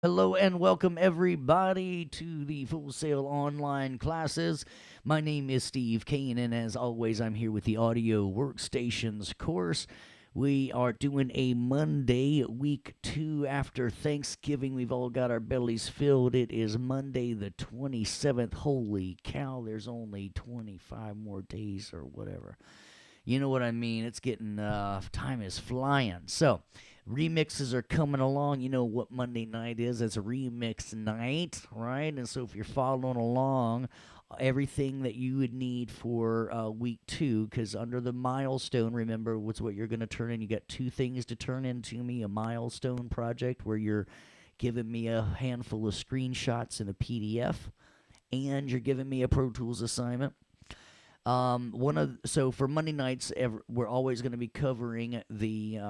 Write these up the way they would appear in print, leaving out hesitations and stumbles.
Hello and welcome everybody to the Full Sail Online classes. My name is Steve Kane, and as always, I'm here with the Audio Workstations course. We are doing a Monday, week 2 after Thanksgiving. We've all got our bellies filled. It is Monday the 27th. Holy cow, there's only 25 more days or whatever. You know what I mean? It's getting, time is flying. So, remixes are coming along. You know what Monday night is? It's a remix night, right? And so, if you're following along, everything that you would need for week 2, because under the milestone, remember, what's what you're going to turn in? You got two things to turn into me: a milestone project where you're giving me a handful of screenshots in a PDF, and you're giving me a Pro Tools assignment. So for Monday nights, we're always going to be covering the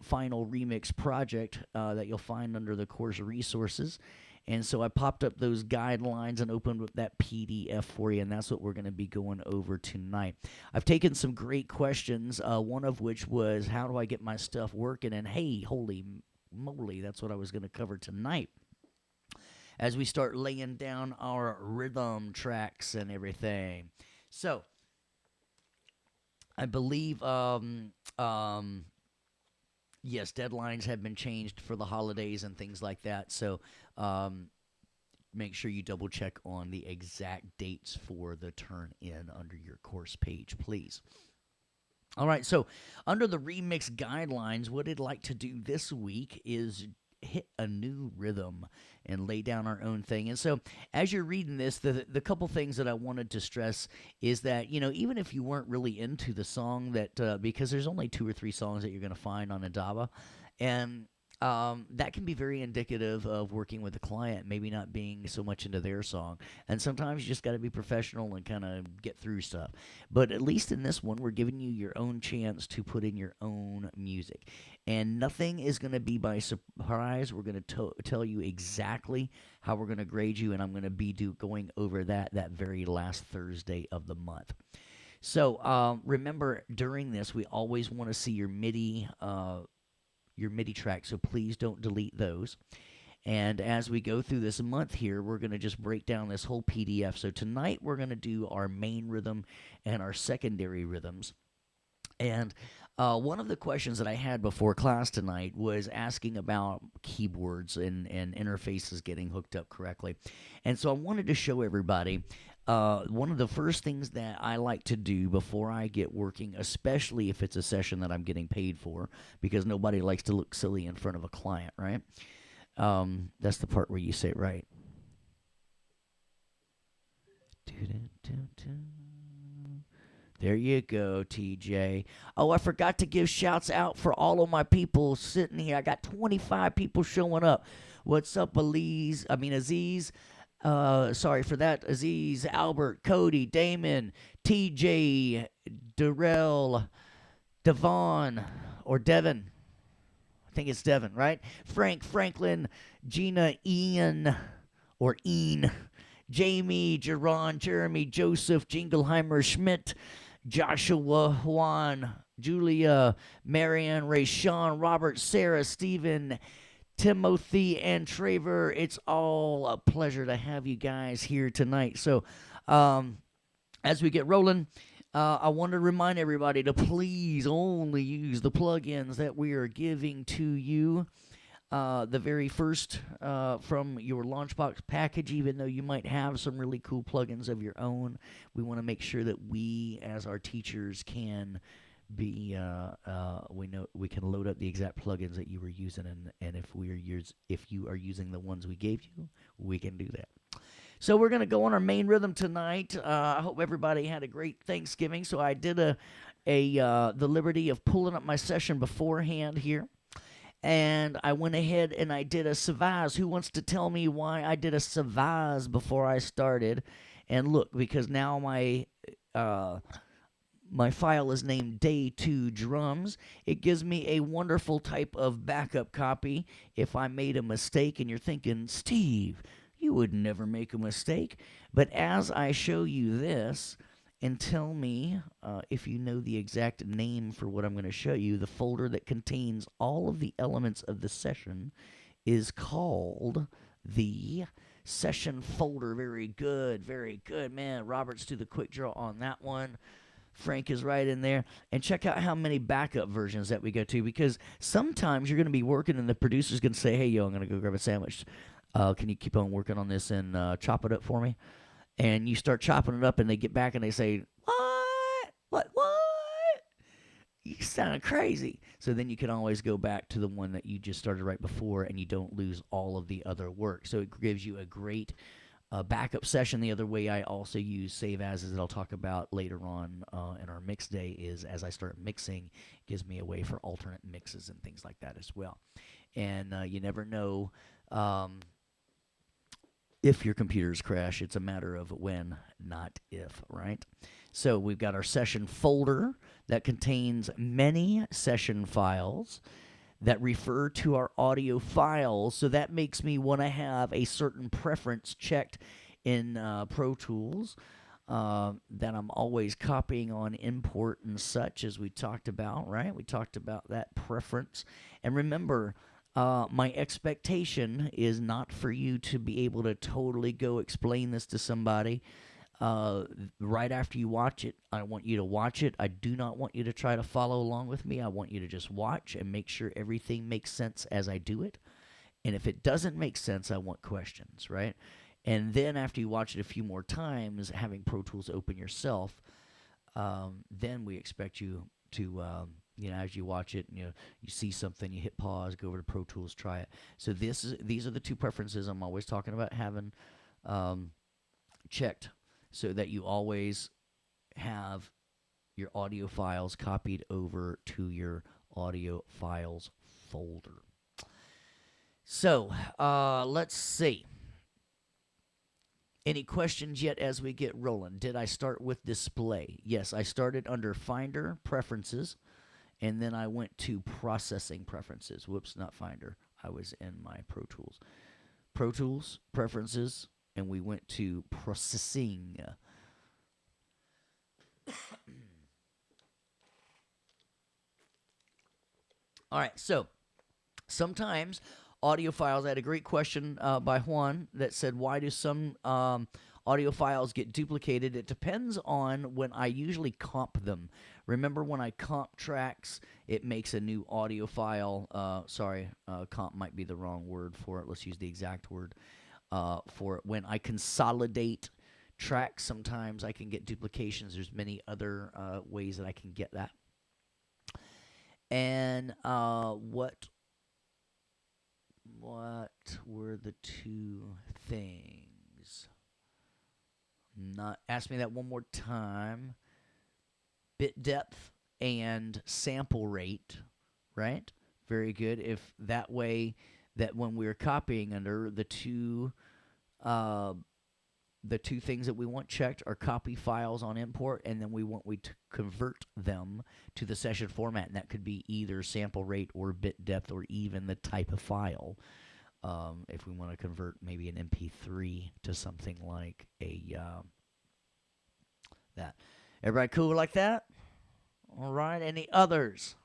final remix project that you'll find under the course resources. And so I popped up those guidelines and opened up that PDF for you, and that's what we're going to be going over tonight. I've taken some great questions, one of which was, how do I get my stuff working? And hey, holy moly, that's what I was going to cover tonight as we start laying down our rhythm tracks and everything. So, I believe, yes, deadlines have been changed for the holidays and things like that. So um, make sure you double check on the exact dates for the turn in under your course page, please. All right, so under the remix guidelines, what I'd like to do this week is hit a new rhythm and lay down our own thing. And so, as you're reading this, the couple things that I wanted to stress is that, even if you weren't really into the song, that because there's only 2 or 3 songs that you're going to find on Adaba, and that can be very indicative of working with a client, maybe not being so much into their song. And sometimes you just got to be professional and kind of get through stuff. But at least in this one, we're giving you your own chance to put in your own music. And nothing is going to be by surprise. We're going to tell you exactly how we're going to grade you, and I'm going to be going over that very last Thursday of the month. So remember, during this, we always want to see your MIDI track, so please don't delete those. And as we go through this month here, we're going to just break down this whole PDF. So tonight we're going to do our main rhythm and our secondary rhythms. And one of the questions that I had before class tonight was asking about keyboards and interfaces getting hooked up correctly. And so I wanted to show everybody one of the first things that I like to do before I get working, especially if it's a session that I'm getting paid for, because nobody likes to look silly in front of a client, right? That's the part where you say it right. There you go, TJ. Oh, I forgot to give shouts out for all of my people sitting here. I got 25 people showing up. What's up, Aziz? Sorry for that. Aziz, Albert, Cody, Damon, TJ, Darrell, Devon, or Devon. I think it's Devon, right? Frank, Franklin, Gina, Ian, or Ian, Jamie, Jerron, Jeremy, Joseph, Jingleheimer, Schmidt, Joshua, Juan, Julia, Marianne, Ray, Sean, Robert, Sarah, Stephen, Timothy, and Trevor. It's all a pleasure to have you guys here tonight. So, as we get rolling, I want to remind everybody to please only use the plugins that we are giving to you. The very first from your Launchbox package, even though you might have some really cool plugins of your own, we want to make sure that we, as our teachers, can be we know we can load up the exact plugins that you were using, and if you are using the ones we gave you, we can do that. So we're gonna go on our main rhythm tonight. I hope everybody had a great Thanksgiving. So I did the liberty of pulling up my session beforehand here. And I went ahead and I did a Savaz. Who wants to tell me why I did a Savaz before I started? And look, because now my file is named Day 2 Drums. It gives me a wonderful type of backup copy if I made a mistake and you're thinking, Steve, you would never make a mistake. But as I show you this, and tell me if you know the exact name for what I'm going to show you, the folder that contains all of the elements of the session is called the session folder. Very good, man. Robert's to the quick draw on that one. Frank is right in there. And check out how many backup versions that we go to, because sometimes you're going to be working and the producer's going to say, hey, yo, I'm going to go grab a sandwich. Can you keep on working on this and chop it up for me? And you start chopping it up and they get back and they say, What? You sound crazy. So then you can always go back to the one that you just started right before and you don't lose all of the other work. So it gives you a great backup session. The other way I also use save as that I'll talk about later on in our mix day is as I start mixing, it gives me a way for alternate mixes and things like that as well. And you never know if your computers crash. It's a matter of when, not if, right? So we've got our session folder that contains many session files that refer to our audio files. So that makes me want to have a certain preference checked in Pro Tools that I'm always copying on import and such, as we talked about, right? We talked about that preference. And remember, my expectation is not for you to be able to totally go explain this to somebody right after you watch it. I want you to watch it. I do not want you to try to follow along with me. I want you to just watch and make sure everything makes sense as I do it. And if it doesn't make sense, I want questions, right? And then after you watch it a few more times, having Pro Tools open yourself, then we expect you to, as you watch it, you see something, you hit pause, go over to Pro Tools, try it. So these are the two preferences I'm always talking about having checked, so that you always have your audio files copied over to your audio files folder. So let's see. Any questions yet as we get rolling? Did I start with display? Yes, I started under Finder, Preferences, and then I went to Processing Preferences. Whoops, not Finder. I was in my Pro Tools. Pro Tools, Preferences, and we went to Processing. All right, so sometimes audio files, I had a great question by Juan that said, why do some audio files get duplicated? It depends on when I usually comp them. Remember when I comp tracks, it makes a new audio file. Comp might be the wrong word for it. Let's use the exact word for it. When I consolidate tracks, sometimes I can get duplications. There's many other ways that I can get that. And what were the two things? Ask me that one more time. Bit depth and sample rate, right? Very good. If that way, that when we're copying under the two things that we want checked are copy files on import, and then we to convert them to the session format, and that could be either sample rate or bit depth or even the type of file. If we want to convert maybe an MP3 to something like that. Everybody cool like that? All right. Any others?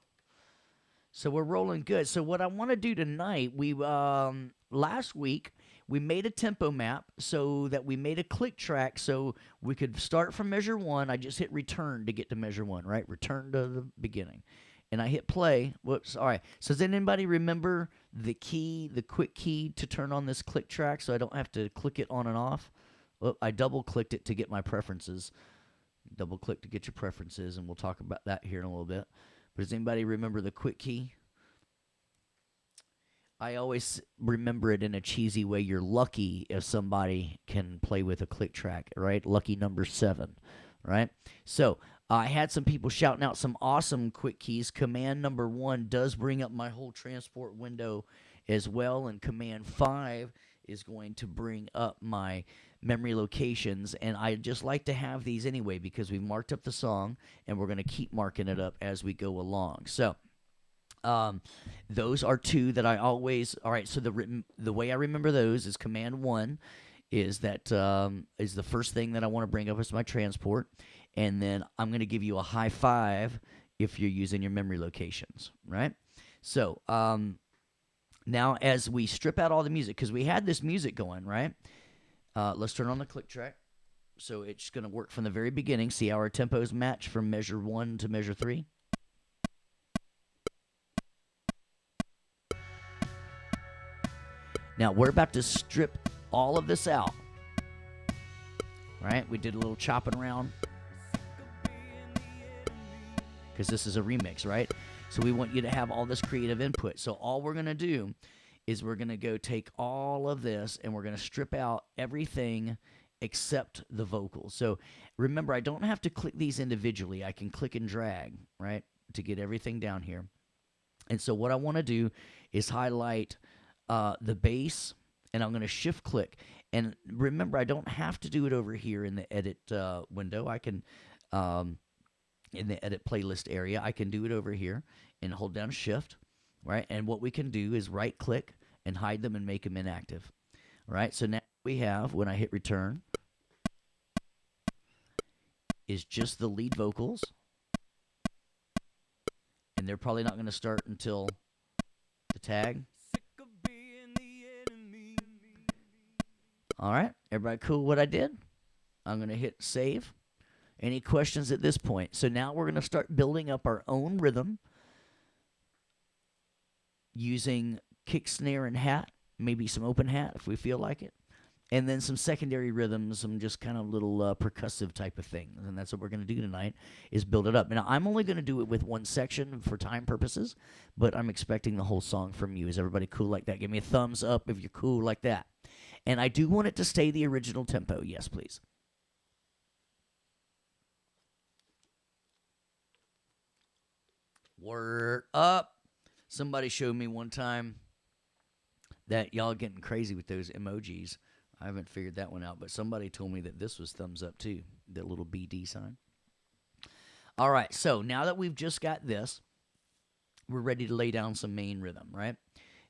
So we're rolling good. So what I want to do tonight, we last week we made a tempo map so that we made a click track so we could start from measure 1. I just hit return to get to measure 1, right? Return to the beginning. And I hit play. Whoops. All right. So does anybody remember the quick key to turn on this click track so I don't have to click it on and off? Well, I double clicked it to get my preferences. Double click to get your preferences, and we'll talk about that here in a little bit. But does anybody remember the quick key? I always remember it in a cheesy way. You're lucky if somebody can play with a click track, right? Lucky number 7, right? So I had some people shouting out some awesome quick keys. Command number 1 does bring up my whole transport window as well, and Command 5 is going to bring up my memory locations. And I just like to have these anyway because we marked up the song, and we're going to keep marking it up as we go along. So those are two that I always. All right, so the way I remember those is Command 1 is that is the first thing that I want to bring up as my transport, and then I'm going to give you a high 5 if you're using your memory locations, right? So Now, as we strip out all the music, because we had this music going, right? Let's turn on the click track. So it's going to work from the very beginning. See how our tempos match from measure 1 to measure 3? Now, we're about to strip all of this out, right? We did a little chopping around because this is a remix, right? So we want you to have all this creative input. So all we're going to do is we're going to go take all of this and we're going to strip out everything except the vocals. So remember, I don't have to click these individually. I can click and drag, right, to get everything down here. And so what I want to do is highlight the bass, and I'm going to shift click. And remember, I don't have to do it over here in the edit window. I can, in the edit playlist area, I can do it over here and hold down shift, right? And what we can do is right click and hide them and make them inactive, right? So now we have, when I hit return, is just the lead vocals. And they're probably not going to start until the tag. All right, everybody cool what I did? I'm going to hit save. Any questions at this point? So now we're going to start building up our own rhythm using kick, snare, and hat, maybe some open hat if we feel like it, and then some secondary rhythms, some just kind of little percussive type of things. And that's what we're going to do tonight, is build it up. Now, I'm only going to do it with one section for time purposes, but I'm expecting the whole song from you. Is everybody cool like that? Give me a thumbs up if you're cool like that. And I do want it to stay the original tempo. Yes, please. Word up. Somebody showed me one time that y'all getting crazy with those emojis. I haven't figured that one out, but somebody told me that this was thumbs up too, the little BD sign. All right, so now that we've just got this, we're ready to lay down some main rhythm, right?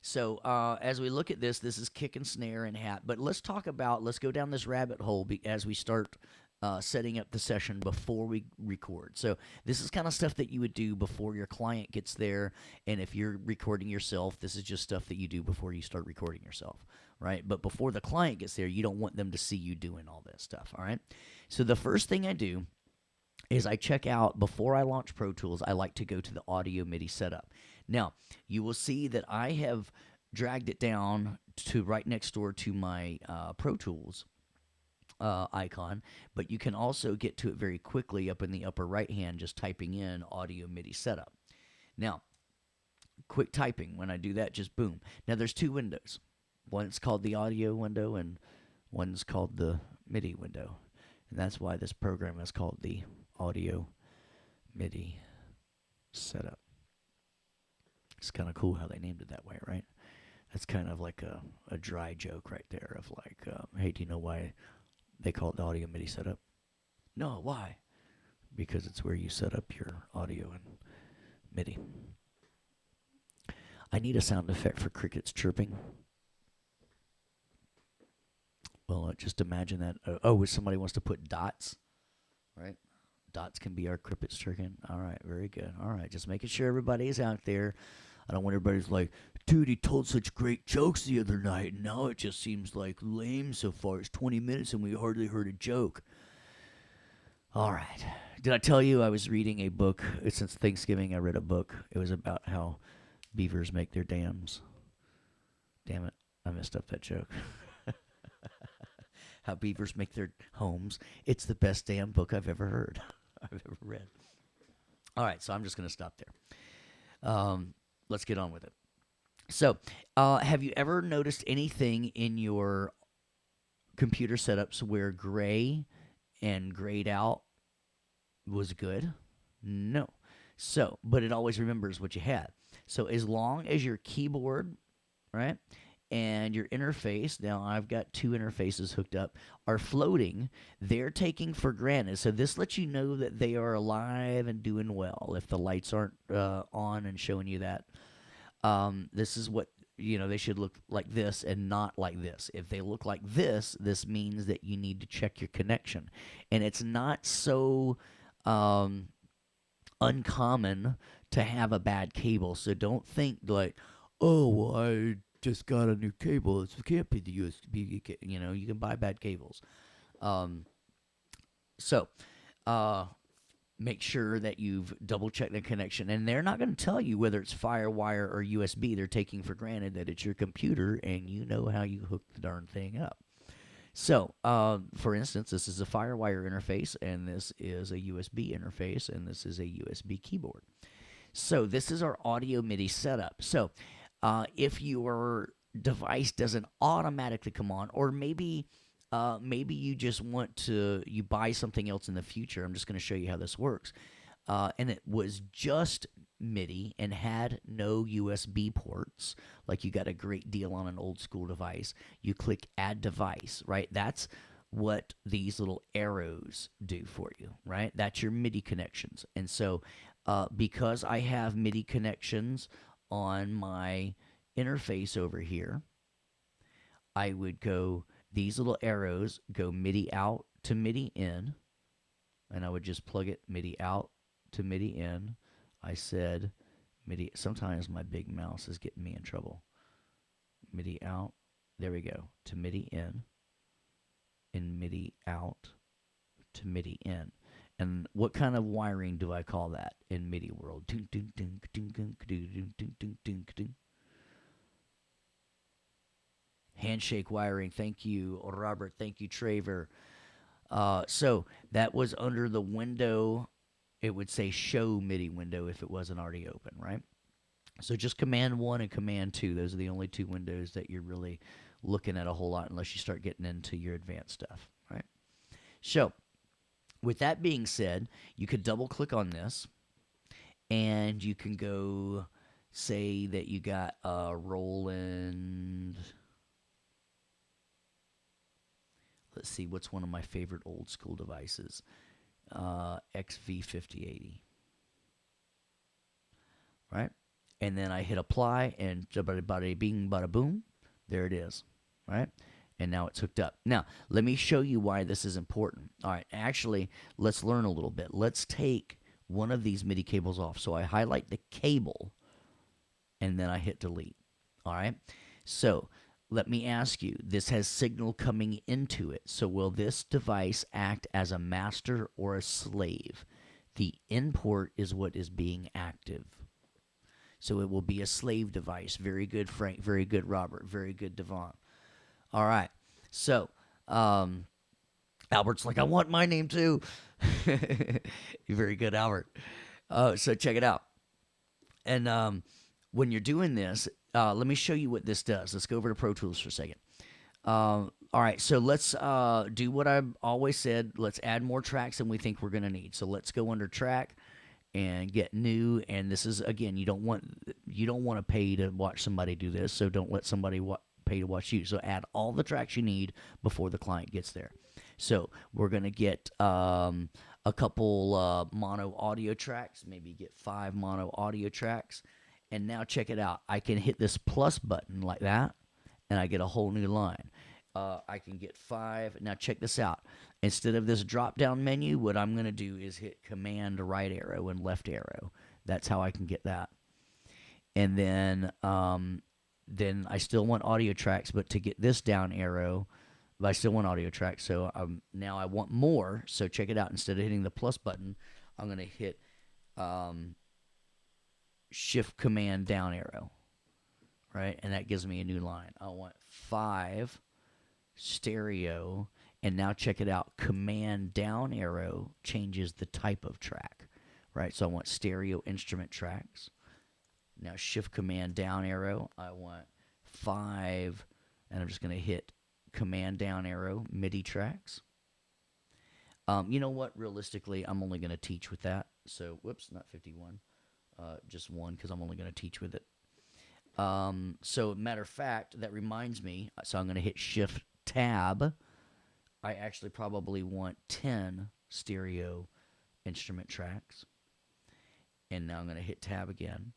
So as we look at this, this is kick and snare and hat. But let's go down this rabbit hole as we start setting up the session before we record. So this is kind of stuff that you would do before your client gets there. And if you're recording yourself, this is just stuff that you do before you start recording yourself, right? But before the client gets there, you don't want them to see you doing all this stuff, all right? So the first thing I do is I check out, before I launch Pro Tools, I like to go to the audio MIDI setup. Now, you will see that I have dragged it down to right next door to my Pro Tools icon, but you can also get to it very quickly up in the upper right hand, just typing in audio MIDI setup. Now, quick typing, when I do that, just boom. Now, there's two windows. One's called the audio window and one's called the MIDI window. And that's why this program is called the audio MIDI setup. It's kind of cool how they named it that way, right? That's kind of like a dry joke right there of like, hey, do you know why they call it the audio MIDI setup? No, why? Because it's where you set up your audio and MIDI. I need a sound effect for crickets chirping. Well, just imagine that. If somebody wants to put dots, right? Dots can be our crickets chirping. All right, very good. All right, just making sure everybody's out there. I don't want everybody's like, dude, he told such great jokes the other night, and now it just seems like lame so far. It's 20 minutes and we hardly heard a joke. All right. Did I tell you I was reading a book? Since Thanksgiving, I read a book. It was about how beavers make their dams. Damn it, I messed up that joke. How beavers make their homes. It's the best damn book I've ever heard. I've ever read. All right, so I'm just going to stop there. Let's get on with it. So, have you ever noticed anything in your computer setups where gray and grayed out was good? No. So, but it always remembers what you had. So, as long as your keyboard, right, and your interface, now I've got two interfaces hooked up, are floating, they're taking for granted. So this lets you know that they are alive and doing well if the lights aren't on and showing you that. This is what, they should look like this and not like this. If they look like this means that you need to check your connection. And it's not so uncommon to have a bad cable. So don't think like, Oh, well, I just got a new cable. It can't be the USB. You know, you can buy bad cables. Um, so, uh, make sure that you've double checked the connection. And they're not going to tell you whether it's FireWire or USB. They're taking for granted that it's your computer and you know how you hook the darn thing up. So, for instance, this is a FireWire interface, and this is a USB interface, and this is a USB keyboard. So, this is our audio MIDI setup. So, if your device doesn't automatically come on, or maybe you just want to you buy something else in the future. I'm just going to show you how this works. And it was just MIDI and had no USB ports, like you got a great deal on an old school device, you click Add Device, right? That's what these little arrows do for you, right? That's your MIDI connections. And so, because I have MIDI connections on my interface over here, I would go these little arrows go MIDI out to MIDI in, and I would just plug it MIDI out to MIDI in. I said MIDI. Sometimes my big mouse is getting me in trouble. MIDI out. There we go. To MIDI in, and MIDI out to MIDI in. And what kind of wiring do I call that in MIDI world? Handshake wiring. Thank you, Robert. Thank you, Traver. So that was under the window. It would say show MIDI window if it wasn't already open, right? So just Command 1 and Command 2. Those are the only two windows that you're really looking at a whole lot unless you start getting into your advanced stuff, right? So with that being said, you could double click on this and you can go say that you got a Roland. Let's see, what's one of my favorite old school devices? XV5080, right? And then I hit apply, and bada bing, bada boom, there it is, right? And now it's hooked up. Now, let me show you why this is important. All right, actually, let's learn a little bit. Let's take one of these MIDI cables off. So I highlight the cable, and then I hit delete. All right, so let me ask you, this has signal coming into it. So will this device act as a master or a slave? The import is what is being active. So it will be a slave device. Very good, Frank. Very good, Robert. Very good, Devon. All right. So, Albert's like, I want my name too. Very good, Albert. So check it out. And when you're doing this, let me show you what this does. Let's go over to Pro Tools for a second. All right, so let's do what I've always said. Let's add more tracks than we think we're going to need. So let's go under track and get new. And this is, again, you don't want to pay to watch somebody do this, so don't let somebody pay to watch you. So add all the tracks you need before the client gets there. So we're going to get a couple mono audio tracks, maybe get 5 mono audio tracks. And now check it out. I can hit this plus button like that, and I get a whole new line. I can get 5. Now check this out. Instead of this drop-down menu, what I'm going to do is hit Command right arrow and left arrow. That's how I can get that. And then I still want audio tracks, but to get this down arrow, I still want audio tracks. So now I want more. So check it out. Instead of hitting the plus button, I'm going to hit Shift Command down arrow, right? And that gives me a new line. I want 5 stereo, and now check it out. Command down arrow changes the type of track, right? So I want stereo instrument tracks. Now Shift Command down arrow, I want 5, and I'm just going to hit Command down arrow MIDI tracks. You know what? Realistically, I'm only going to teach with that. So, whoops, not 51. Just 1, because I'm only going to teach with it. So, matter of fact, that reminds me. So, I'm going to hit Shift Tab. I actually probably want 10 stereo instrument tracks. And now I'm going to hit Tab again.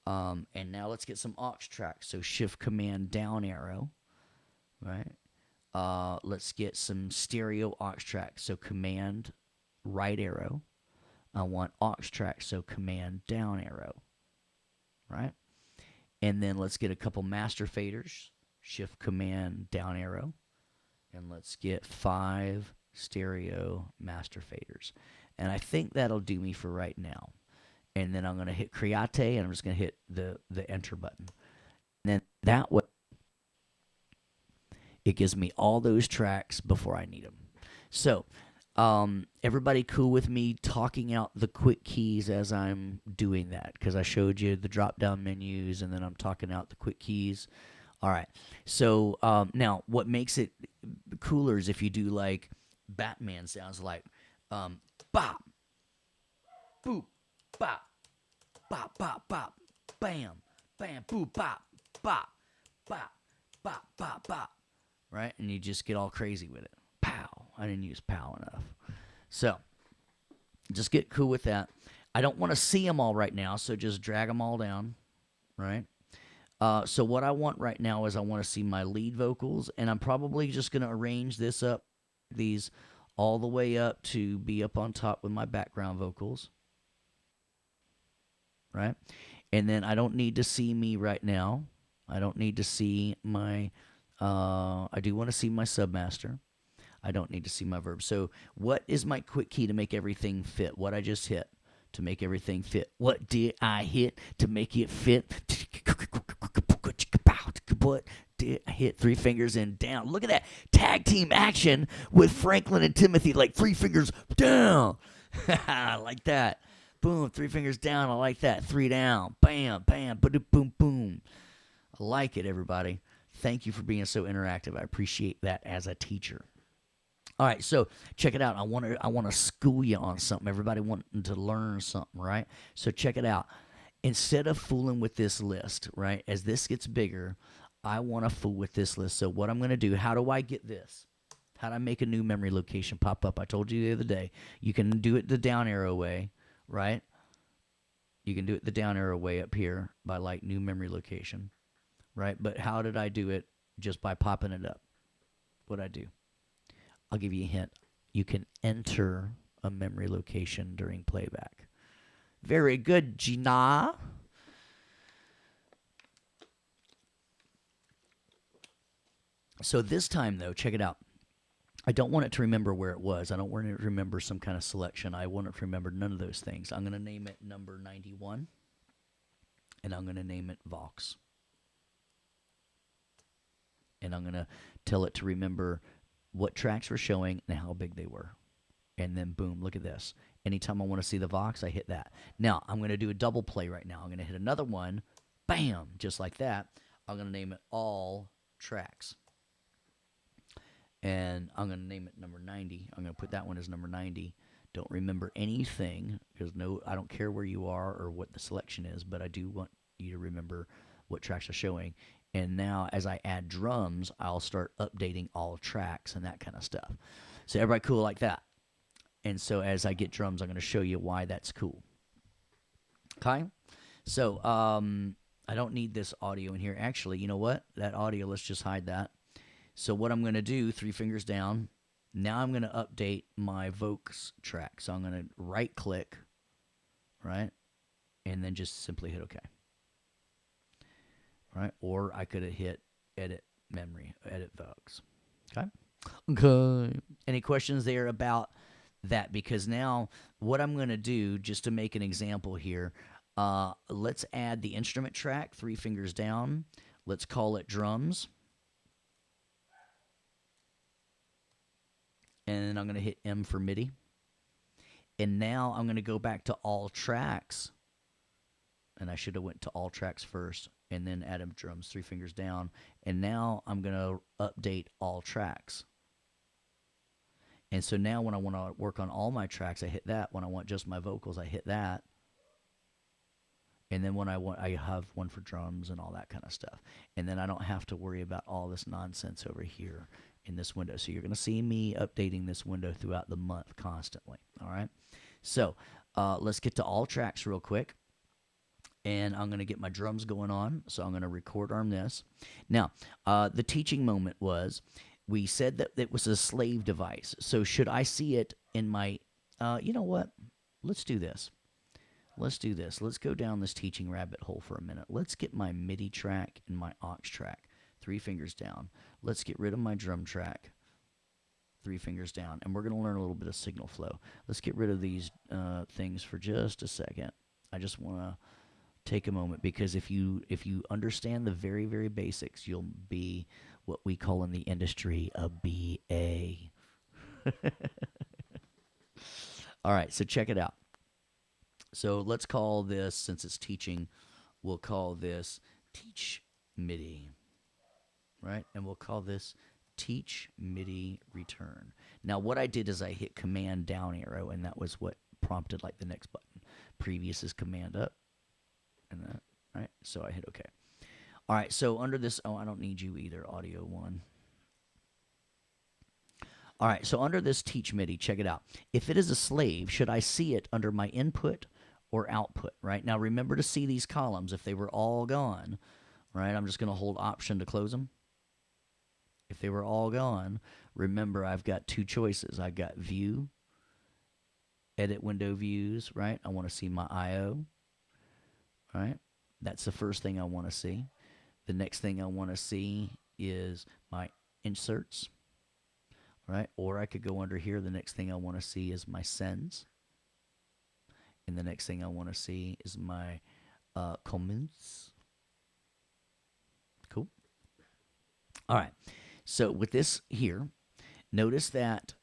And now let's get some aux tracks. So, Shift Command down arrow. Right? Let's get some stereo aux tracks. So, Command right arrow. I want aux tracks, so Command down arrow, right? And then let's get a couple master faders. Shift Command down arrow. And let's get 5 stereo master faders. And I think that'll do me for right now. And then I'm going to hit Create, and I'm just going to hit the Enter button. And then that way, it gives me all those tracks before I need them. So, everybody cool with me talking out the quick keys as I'm doing that? Because I showed you the drop-down menus, and then I'm talking out the quick keys. All right. So now, what makes it cooler is if you do like Batman sounds, like bop, boop, bop, bop, bop, bop, bam, bam, boop, bop, bop, bop, bop, bop, bop. Right? And you just get all crazy with it. Pow. I didn't use pow enough. So just get cool with that. I don't want to see them all right now, so just drag them all down. Right? So what I want right now is I want to see my lead vocals, and I'm probably just going to arrange this up, these all the way up to be up on top with my background vocals, right? And then I don't need to see me right now. I don't need to see my, I do want to see my submaster. I don't need to see my verb. So what is my quick key to make everything fit? What I just hit to make everything fit. What did I hit to make it fit? What did I hit? 3 fingers and down. Look at that tag team action with Franklin and Timothy, like 3 fingers down. I like that. Boom, 3 fingers down. I like that. 3 down. Bam, bam, boom, boom. I like it, everybody. Thank you for being so interactive. I appreciate that as a teacher. All right, so check it out. I want to school you on something. Everybody wanting to learn something, right? So check it out. Instead of fooling with this list, right, as this gets bigger, I want to fool with this list. So what I'm going to do, how do I get this? How do I make a new memory location pop up? I told you the other day, you can do it the down arrow way, right? You can do it the down arrow way up here by like new memory location, right? But how did I do it? Just by popping it up. What'd I do? I'll give you a hint. You can enter a memory location during playback. Very good, Gina. So this time, though, check it out. I don't want it to remember where it was. I don't want it to remember some kind of selection. I want it to remember none of those things. I'm going to name it number 91, and I'm going to name it Vox. And I'm going to tell it to remember what tracks were showing and how big they were. And then, boom, look at this. Anytime I want to see the Vox, I hit that. Now, I'm going to do a double play right now. I'm going to hit another one. Bam! Just like that. I'm going to name it All Tracks. And I'm going to name it number 90. I'm going to put that one as number 90. Don't remember anything, because I don't care where you are or what the selection is, but I do want you to remember what tracks are showing. And now, as I add drums, I'll start updating all tracks and that kind of stuff. So everybody cool like that? And so as I get drums, I'm going to show you why that's cool. Okay? So I don't need this audio in here. Actually, you know what? That audio, let's just hide that. So what I'm going to do, 3 fingers down, now I'm going to update my Vox track. So I'm going to right-click, right? And then just simply hit OK. Right? Or I could have hit Edit Memory, Edit Vox. Okay? Okay. Any questions there about that? Because now what I'm going to do, just to make an example here, let's add the instrument track, 3 fingers down. Let's call it drums. And I'm going to hit M for MIDI. And now I'm going to go back to all tracks. And I should have went to all tracks first and then added drums, 3 fingers down. And now I'm going to update all tracks. And so now when I want to work on all my tracks, I hit that. When I want just my vocals, I hit that. And then when I have one for drums and all that kind of stuff. And then I don't have to worry about all this nonsense over here in this window. So you're going to see me updating this window throughout the month constantly. All right. So let's get to all tracks real quick. And I'm going to get my drums going on. So I'm going to record arm this. Now, the teaching moment was, we said that it was a slave device. So should I see it in my, you know what? Let's do this. Let's do this. Let's go down this teaching rabbit hole for a minute. Let's get my MIDI track and my aux track. 3 fingers down. Let's get rid of my drum track. 3 fingers down. And we're going to learn a little bit of signal flow. Let's get rid of these things for just a second. I just want to take a moment, because if you understand the very, very basics, you'll be what we call in the industry a BA. All right, so check it out. So let's call this, since it's teaching, we'll call this teach MIDI, right? And we'll call this teach MIDI return. Now, what I did is I hit command down arrow, and that was what prompted like the next button. Previous is command up, and that, right? So I hit OK. All right, so under this, oh, I don't need you either, audio 1. All right, so under this teach MIDI, check it out. If it is a slave, should I see it under my input or output, right? Now, remember to see these columns. If they were all gone, right, I'm just going to hold Option to close them. If they were all gone, remember I've got 2 choices. I've got View, Edit Window Views, right? I want to see my I/O, right? That's the first thing I want to see. The next thing I want to see is my inserts, right? Or I could go under here. The next thing I want to see is my sends. And the next thing I want to see is my comments. Cool. All right. So with this here, notice that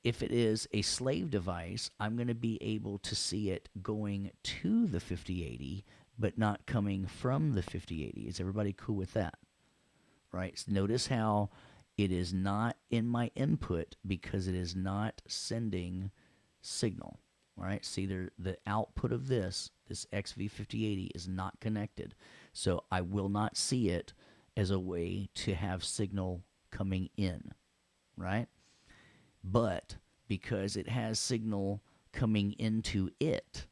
if it is a slave device, I'm going to be able to see it going to the 5080, but not coming from the 5080. Is everybody cool with that? Right? So notice how it is not in my input because it is not sending signal. All right, see there, the output of this XV5080 is not connected. So I will not see it as a way to have signal coming in, right? But because it has signal coming into it,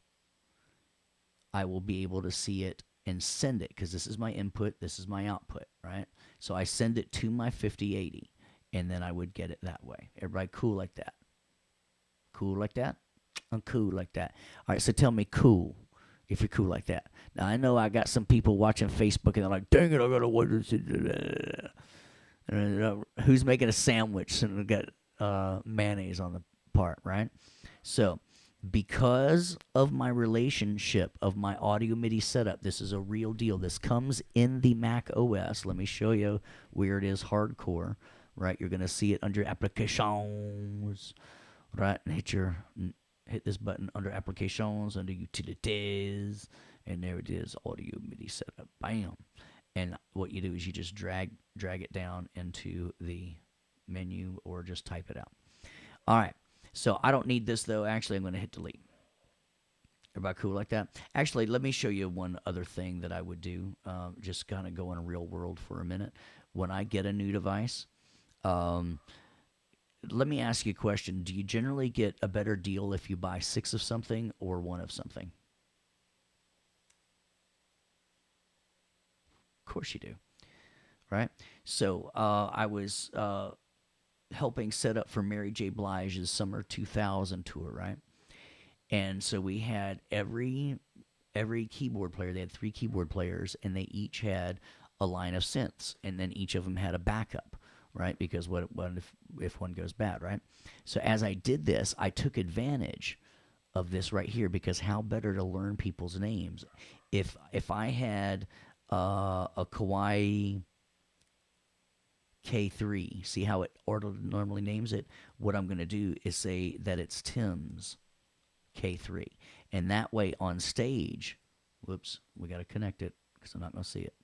I will be able to see it and send it, because this is my input, this is my output, right? So I send it to my 5080, and then I would get it that way. Everybody cool like that? Cool like that? I'm cool like that. All right, so tell me cool if you're cool like that. Now, I know I got some people watching Facebook, and they're like, dang it, I got to watch this. Who's making a sandwich and got mayonnaise on the part, right? So because of my relationship of my audio MIDI setup, this is a real deal. This comes in the Mac OS. Let me show you where it is hardcore, right? You're going to see it under Applications, right? And hit this button under Applications, under Utilities, and there it is, audio MIDI setup. Bam. And what you do is you just drag it down into the menu, or just type it out. All right. So I don't need this, though. Actually, I'm going to hit delete. Everybody cool like that? Actually, let me show you one other thing that I would do. Just kind of go in a real world for a minute. When I get a new device, let me ask you a question. Do you generally get a better deal if you buy 6 of something or 1 of something? Of course you do, right? So I was helping set up for Mary J. Blige's Summer 2000 tour, right? And so we had every keyboard player. They had 3 keyboard players, and they each had a line of synths, and then each of them had a backup, right? Because what if one goes bad, right? So as I did this, I took advantage of this right here, because how better to learn people's names? If I had a Kawaii K3, see how it normally names it? What I'm going to do is say that it's Tim's K3. And that way on stage, whoops, we got to connect it because I'm not going to see it.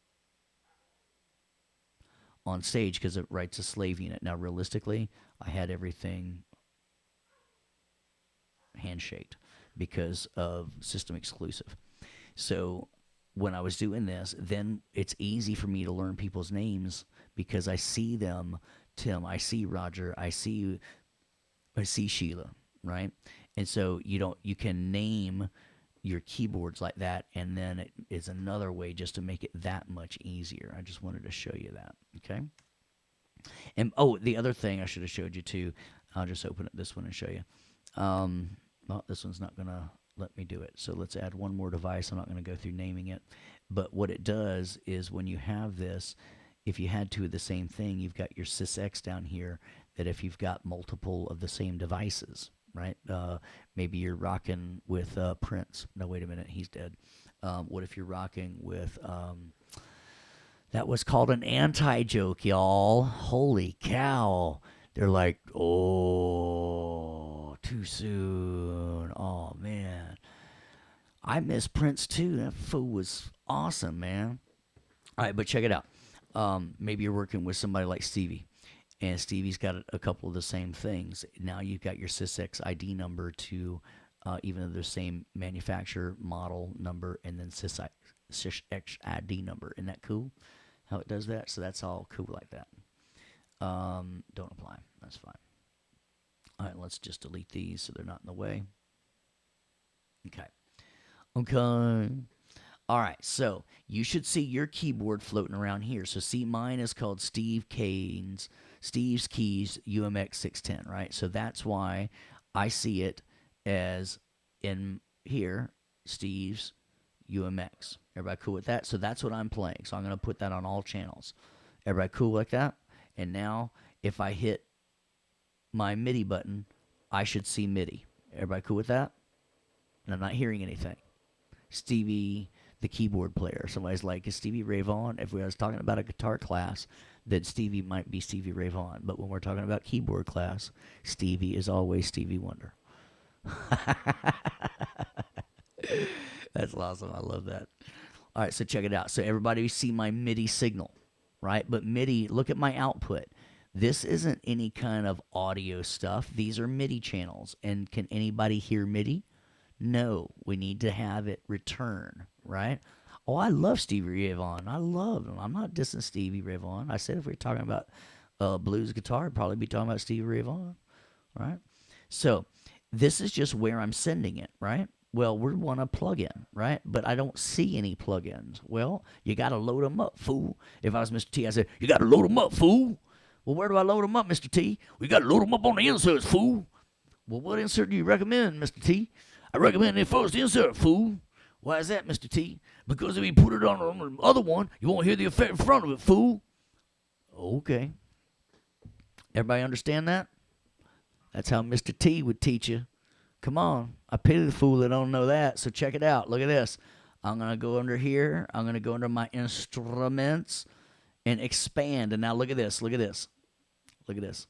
On stage, because it writes a slave unit. Now, realistically, I had everything handshaked because of system exclusive. So when I was doing this, then it's easy for me to learn people's names because I see them. Tim, I see Roger, I see Sheila, right? And so you can name your keyboards like that, and then it is another way just to make it that much easier. I just wanted to show you that, okay? And oh, the other thing I should have showed you too, I'll just open up this one and show you. Well, this one's not gonna let me do it. So let's add one more device. I'm not going to go through naming it. But what it does is when you have this, if you had two of the same thing, you've got your sysx down here, that if you've got multiple of the same devices, right? Maybe you're rocking with Prince. No, wait a minute, he's dead. What if you're rocking with that was called an anti-joke, y'all. Holy cow. They're like, oh, too soon. Oh, man. I miss Prince, too. That fool was awesome, man. All right, but check it out. Maybe you're working with somebody like Stevie, and Stevie's got a couple of the same things. Now you've got your sysx ID number to even though they're the same manufacturer, model number, and then sysx ID number. Isn't that cool? How it does that? So that's all cool like that. Don't apply. That's fine. All right, let's just delete these so they're not in the way. Okay. Okay. All right, so you should see your keyboard floating around here. So see, mine is called Steve's Keys UMX 610, right? So that's why I see it as in here, Steve's UMX. Everybody cool with that? So that's what I'm playing. So I'm going to put that on all channels. Everybody cool like that? And now if I hit my MIDI button, I should see MIDI. Everybody cool with that? And I'm not hearing anything. Stevie, the keyboard player. Somebody's like, is Stevie Ray Vaughan? If we was talking about a guitar class, then Stevie might be Stevie Ray Vaughan. But when we're talking about keyboard class, Stevie is always Stevie Wonder. That's awesome. I love that. All right, so check it out. So everybody see my MIDI signal, right? But MIDI, look at my output. This isn't any kind of audio stuff. These are MIDI channels. And can anybody hear MIDI? No, we need to have it return, right? Oh, I love Stevie Ray Vaughan. I love him. I'm not dissing Stevie Ray Vaughan. I said if we were talking about blues guitar, I'd probably be talking about Stevie Ray Vaughan, right? So this is just where I'm sending it, right? Well, we want a plug-in, right? But I don't see any plugins. Well, you got to load them up, fool. If I was Mr. T, I said, you got to load them up, fool. Well, where do I load them up, Mr. T? We got to load them up on the inserts, fool. Well, what insert do you recommend, Mr. T? I recommend the first insert, fool. Why is that, Mr. T? Because if you put it on the other one, you won't hear the effect in front of it, fool. Okay. Everybody understand that? That's how Mr. T would teach you. Come on. I pity the fool that don't know that. So check it out. Look at this. I'm going to go under here. I'm going to go under my instruments and expand. And now look at this. Look at this. Look at this.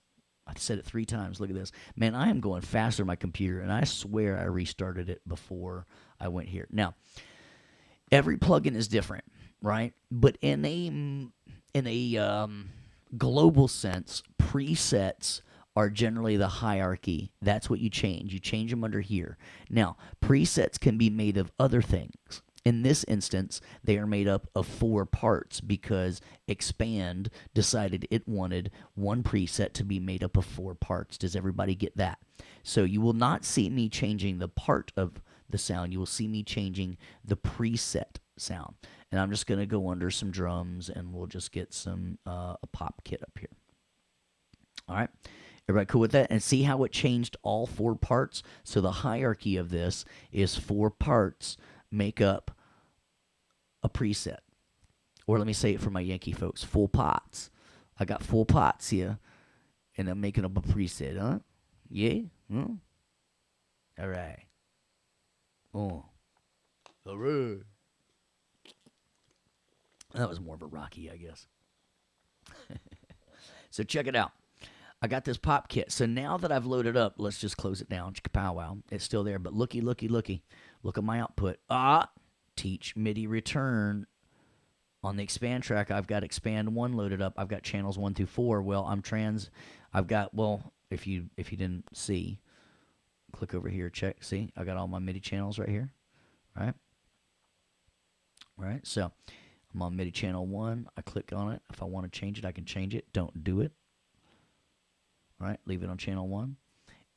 I said it 3 times. Look at this. Man, I am going faster on my computer, and I swear I restarted it before I went here. Now, every plugin is different, right? But in a global sense, presets are generally the hierarchy. That's what you change. You change them under here. Now, presets can be made of other things. In this instance, they are made up of 4 parts because Expand decided it wanted one preset to be made up of 4 parts. Does everybody get that? So you will not see me changing the part of the sound. You will see me changing the preset sound. And I'm just going to go under some drums, and we'll just get some a pop kit up here. All right. Everybody cool with that? And see how it changed all 4 parts? So the hierarchy of this is 4 parts make up a preset. Or let me say it for my Yankee folks, full pots. I got full pots here, and I'm making up a preset, huh? Yeah? All right. Oh. All right. That was more of a Rocky, I guess. So check it out. I got this pop kit. So now that I've loaded up, let's just close it down. Pow wow. It's still there, but looky. Look at my output. Teach MIDI return. On the expand track, I've got expand 1 loaded up. I've got channels 1 through 4. Well, if you didn't see, click over here, check. See, I got all my MIDI channels right here. Right? Right? So I'm on MIDI channel 1. I click on it. If I want to change it, I can change it. Don't do it. All right? Leave it on channel 1.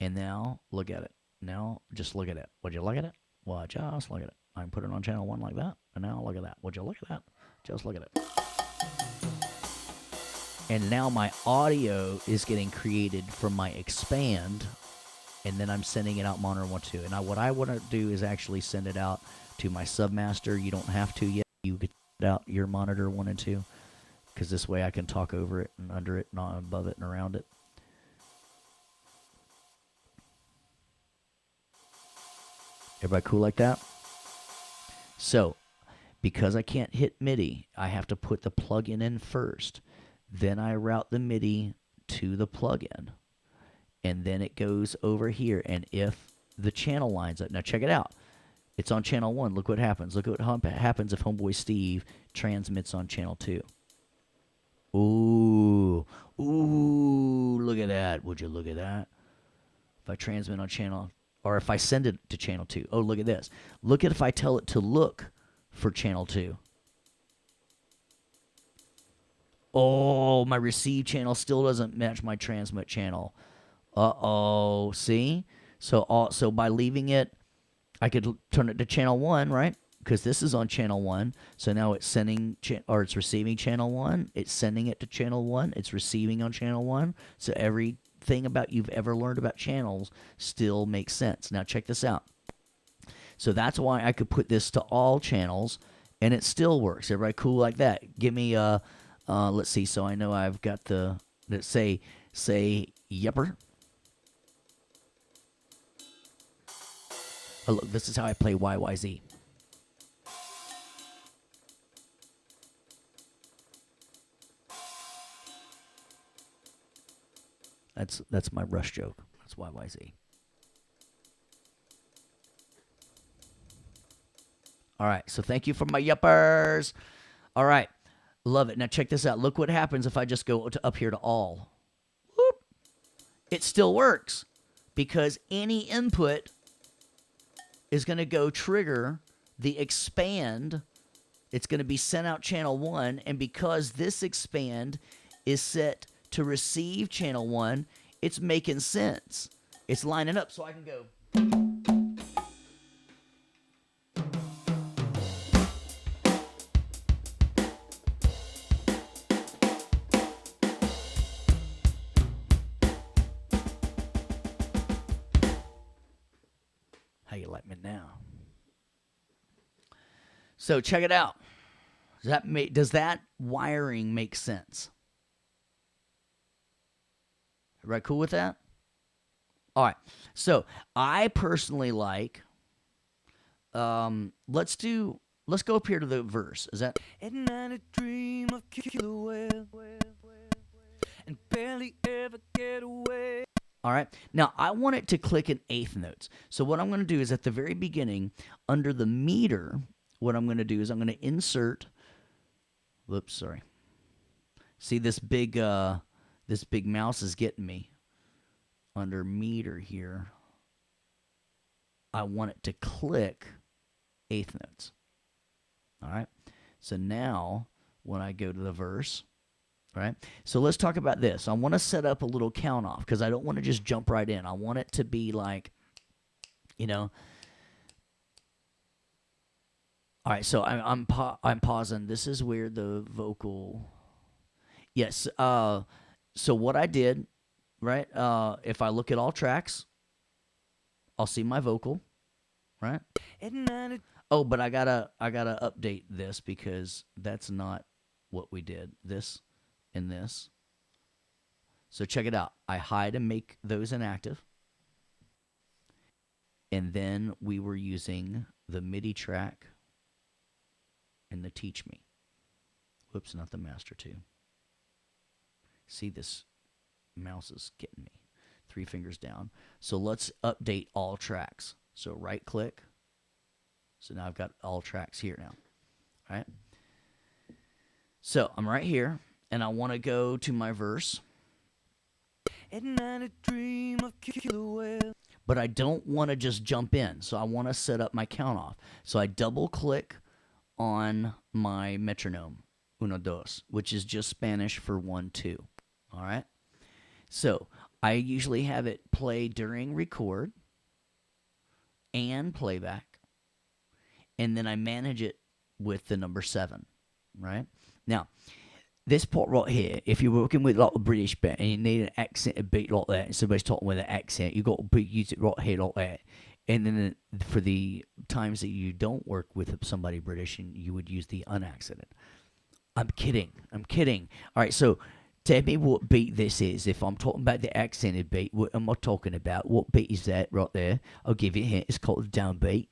And now look at it. Now just look at it. Would you look at it? Well, just look at it. I can put it on channel 1 like that. And now look at that. Would you look at that? Just look at it. And now my audio is getting created from my expand and then I'm sending it out monitor 1, 2. And what I want to do is actually send it out to my submaster. You don't have to yet. You could send out your monitor 1 and 2, because this way I can talk over it and under it, not above it and around it. Everybody cool like that? So, because I can't hit MIDI, I have to put the plugin in first. Then I route the MIDI to the plugin. And then it goes over here. And if the channel lines up, now check it out. It's on channel 1. Look what happens. Look what happens if Homeboy Steve transmits on channel 2. Ooh. Ooh, look at that. Would you look at that? If I transmit on channel, or if I send it to channel 2. Oh, look at this. Look at if I tell it to look for channel 2. Oh, my receive channel still doesn't match my transmit channel. Uh-oh. See? So by leaving it, I could turn it to channel 1, right? Because this is on channel 1. So now it's sending, or it's receiving channel 1. It's sending it to channel 1. It's receiving on channel 1. So everything about you've ever learned about channels still makes sense. Now check this out. So that's why I could put this to all channels, and it still works. Everybody cool like that? Give me let's see. So I know I've got let's say yepper. Oh, look, this is how I play YYZ. That's my rush joke. That's YYZ. All right, so thank you for my yuppers. All right, love it. Now check this out. Look what happens if I just go up here to all. Whoop. It still works because any input is going to go trigger the expand. It's going to be sent out channel 1, and because this expand is set to receive channel 1, it's making sense. It's lining up so I can go. How you like me now? So check it out. Does that wiring make sense? Right, cool with that? All right. So I personally like. Let's go up here to the verse. Is that? At night I dream of killer whale and barely ever get away. All right. Now I want it to click in eighth notes. So what I'm going to do is at the very beginning, under the meter, what I'm going to do is I'm going to insert. Whoops, sorry. See this big mouse is getting me. Under meter here, I want it to click eighth notes. All right. So now when I go to the verse, all right. So let's talk about this. I want to set up a little count off because I don't want to just jump right in. I want it to be like, All right. So I'm pausing. This is where the vocal. Yes. So what I did, right? If I look at all tracks, I'll see my vocal, right? Oh, but I gotta update this because that's not what we did. This and this. So check it out. I hide and make those inactive. And then we were using the MIDI track and the Teach Me. Whoops, not the Master 2. See, this mouse is getting me. 3 fingers down. So let's update all tracks. So right click. So now I've got all tracks here now. All right. So I'm right here, and I want to go to my verse. At night I dream of killer whale. But I don't want to just jump in, so I want to set up my count off. So I double click on my metronome, uno, dos, which is just Spanish for 1, 2. All right. So I usually have it play during record and playback, and then I manage it with the number 7, right? Now, this part right here, if you're working with like a British bit and you need an accented beat like that, and somebody's talking with an accent, you got to use it right here like that. And then for the times that you don't work with somebody British, and you would use the unaccented. I'm kidding. I'm kidding. All right, so tell me what beat this is. If I'm talking about the accented beat, what am I talking about? What beat is that right there? I'll give you a hint. It's called the downbeat.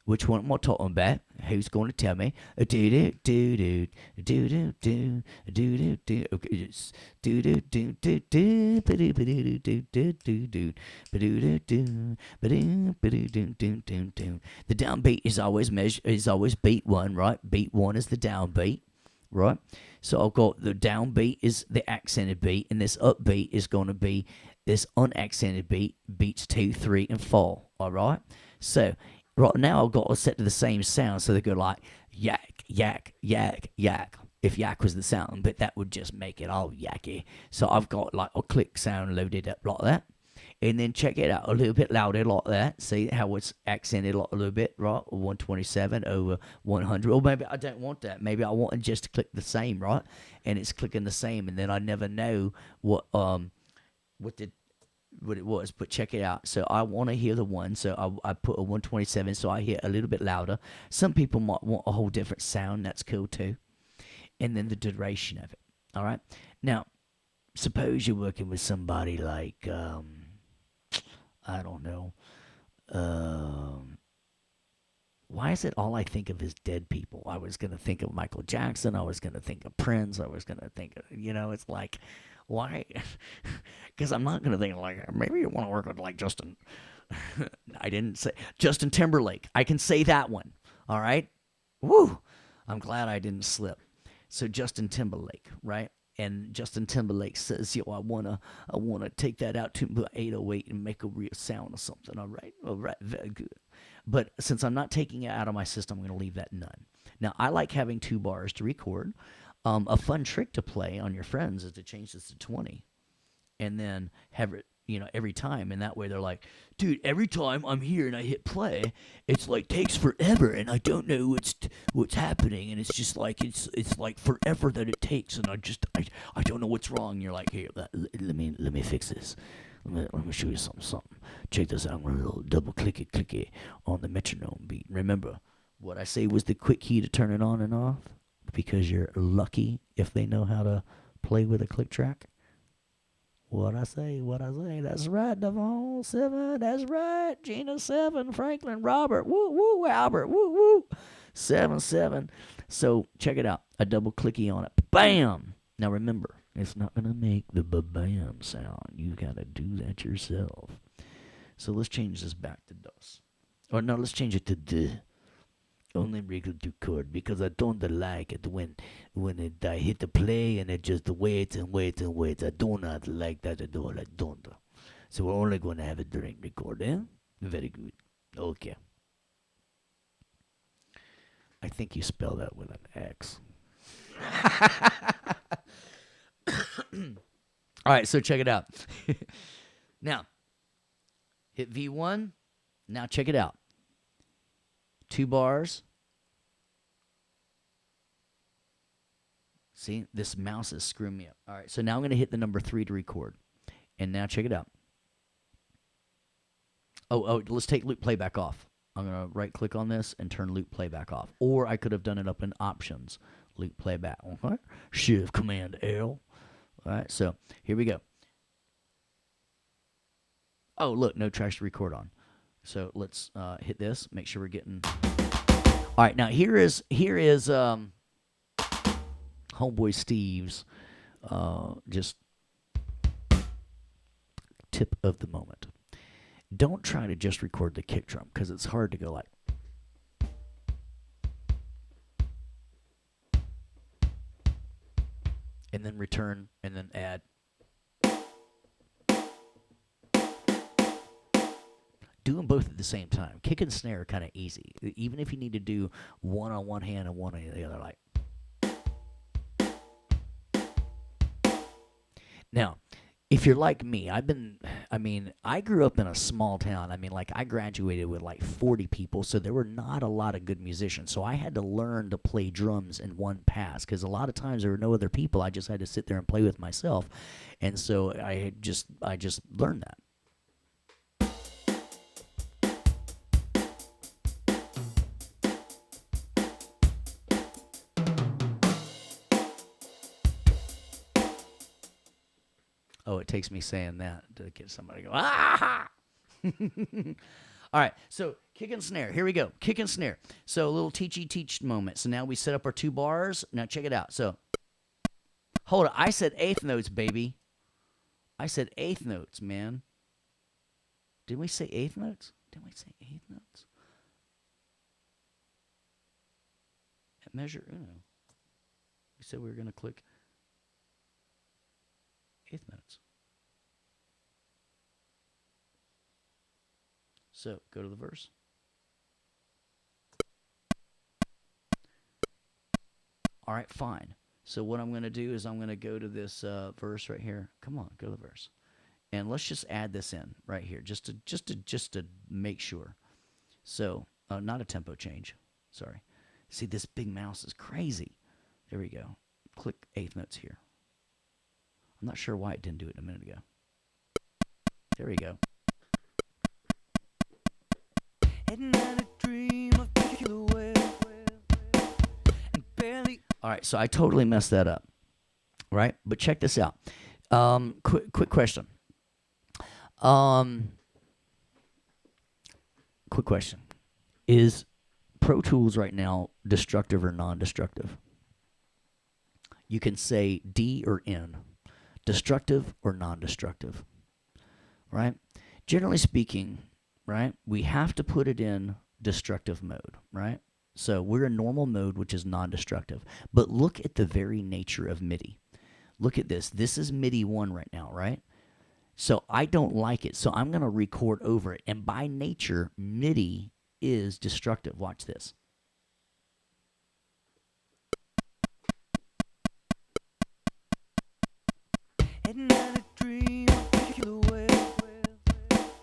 Which one am I talking about? Who's going to tell me? Do do do do do do do do do. Okay, it's do do do do do do do do do do do do do do. The downbeat is always beat one, right? Beat one is the downbeat, right? So I've got the downbeat is the accented beat, and this upbeat is going to be this unaccented beat, beats 2, 3, and 4. All right. So right now I've got to set to the same sound, so they go like yak, yak, yak, yak. If yak was the sound, but that would just make it all yacky. So I've got like a click sound loaded up like that. And then check it out a little bit louder like that. See how it's accented like a little bit, right? 127 over 100. Or maybe I don't want that. Maybe I want it just to click the same, right? And it's clicking the same, and then I never know what it was, but check it out. So I want to hear the one, so I put a 127, so I hear a little bit louder. Some people might want a whole different sound. That's cool too. And then the duration of it. All right. Now, suppose you're working with somebody like I don't know. Why is it all I think of is dead people? I was gonna think of Michael Jackson. I was gonna think of Prince. I was gonna think of, it's like, why? Because I'm not gonna think like, maybe you want to work with like Justin. I didn't say Justin Timberlake. I can say that one. All right. Woo! I'm glad I didn't slip. So Justin Timberlake, right? And Justin Timberlake says, "Yo, I wanna take that out to 808 and make a real sound or something." All right, very good. But since I'm not taking it out of my system, I'm gonna leave that none. Now, I like having 2 bars to record. A fun trick to play on your friends is to change this to 20, and then have it, every time, and that way they're like, dude, every time I'm here and I hit play, it's like takes forever, and I don't know what's happening, and it's just like it's like forever that it takes, and I don't know what's wrong. And you're like, here, let me fix this. Let me show you something. Check this out. I'm gonna double click it on the metronome beat. Remember, what I say was the quick key to turn it on and off, because you're lucky if they know how to play with a click track. What I say, that's right, Devon, 7, that's right, Gina, 7, Franklin, Robert, woo, woo, Albert, woo, woo, 7, 7. So check it out, a double clicky on it, bam. Now remember, it's not going to make the ba-bam sound. You got to do that yourself. So let's change this back to dos. Or no, let's change it to d. Only regular chord, because I don't like it when I hit the play and it just waits and waits and waits. I do not like that at all. I don't. So we're only going to have it during record, eh? Very good. Okay. I think you spell that with an X. All right, so check it out. Now, hit V1. Now check it out. 2 bars. See, this mouse is screwing me up. All right, so now I'm going to hit the number 3 to record. And now check it out. Oh, let's take loop playback off. I'm going to right-click on this and turn loop playback off. Or I could have done it up in options. Loop playback. Okay? Shift Command L. All right, so here we go. Oh, look, no tracks to record on. So let's hit this. Make sure we're getting. All right, now here is Homeboy Steve's just tip of the moment. Don't try to just record the kick drum, because it's hard to go like. And then return, and then add. Do them both at the same time. Kick and snare are kind of easy. Even if you need to do one on one hand and one on the other, like. Now, if you're like me, I've been I mean, I grew up in a small town. I mean, like I graduated with like 40 people, so there were not a lot of good musicians. So I had to learn to play drums in one pass because a lot of times there were no other people. I just had to sit there and play with myself, and so I just learned that. Oh, it takes me saying that to get somebody to go ah. All right, so kick and snare. Here we go. Kick and snare. So a little teach moment. So now we set up our 2 bars. Now check it out. So hold on. I said eighth notes, baby. I said eighth notes, man. Did we say eighth notes? Did we say eighth notes? At measure uno. We said we were going to click eighth notes. So go to the verse. All right, fine. So what I'm going to do is I'm going to go to this verse right here. Come on, go to the verse, and let's just add this in right here, just to make sure. So not a tempo change. Sorry. See, this big mouse is crazy. There we go. Click eighth notes here. I'm not sure why it didn't do it a minute ago. There we go. All right, so I totally messed that up, right? But check this out. Quick question. Quick question. Is Pro Tools right now destructive or non-destructive? You can say D or N. Destructive or non-destructive, right? Generally speaking, right, we have to put it in destructive mode, right? So we're in normal mode, which is non-destructive. But look at the very nature of MIDI. Look at this. This is MIDI 1 right now, right? So I don't like it, so I'm going to record over it. And by nature, MIDI is destructive. Watch this.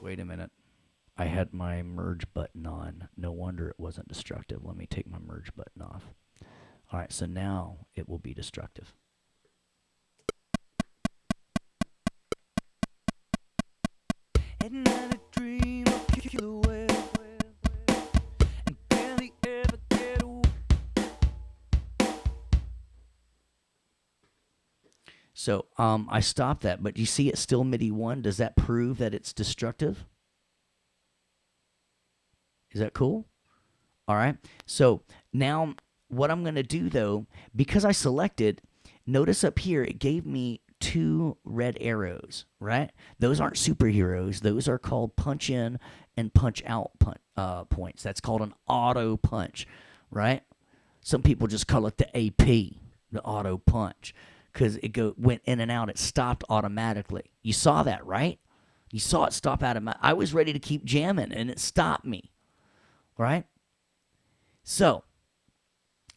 Wait a minute. I had my merge button on. No wonder it wasn't destructive. Let me take my merge button off. All right, so now it will be destructive. So I stopped that, but you see it's still MIDI 1. Does that prove that it's destructive? Is that cool? All right. So now what I'm going to do, though, because I selected, notice up here it gave me 2 red arrows, right? Those aren't superheroes. Those are called punch in and punch out points. That's called an auto punch, right? Some people just call it the AP, the auto punch, because it went in and out. It stopped automatically. You saw that, right? You saw it stop automatically. I was ready to keep jamming, and it stopped me, right? So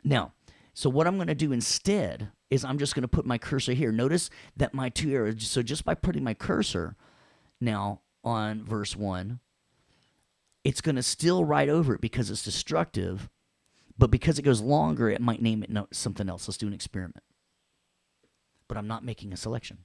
now, so what I'm going to do instead is I'm just going to put my cursor here. Notice that my 2 arrows, so just by putting my cursor now on verse 1, it's going to still write over it because it's destructive, but because it goes longer, it might name it something else. Let's do an experiment. But I'm not making a selection.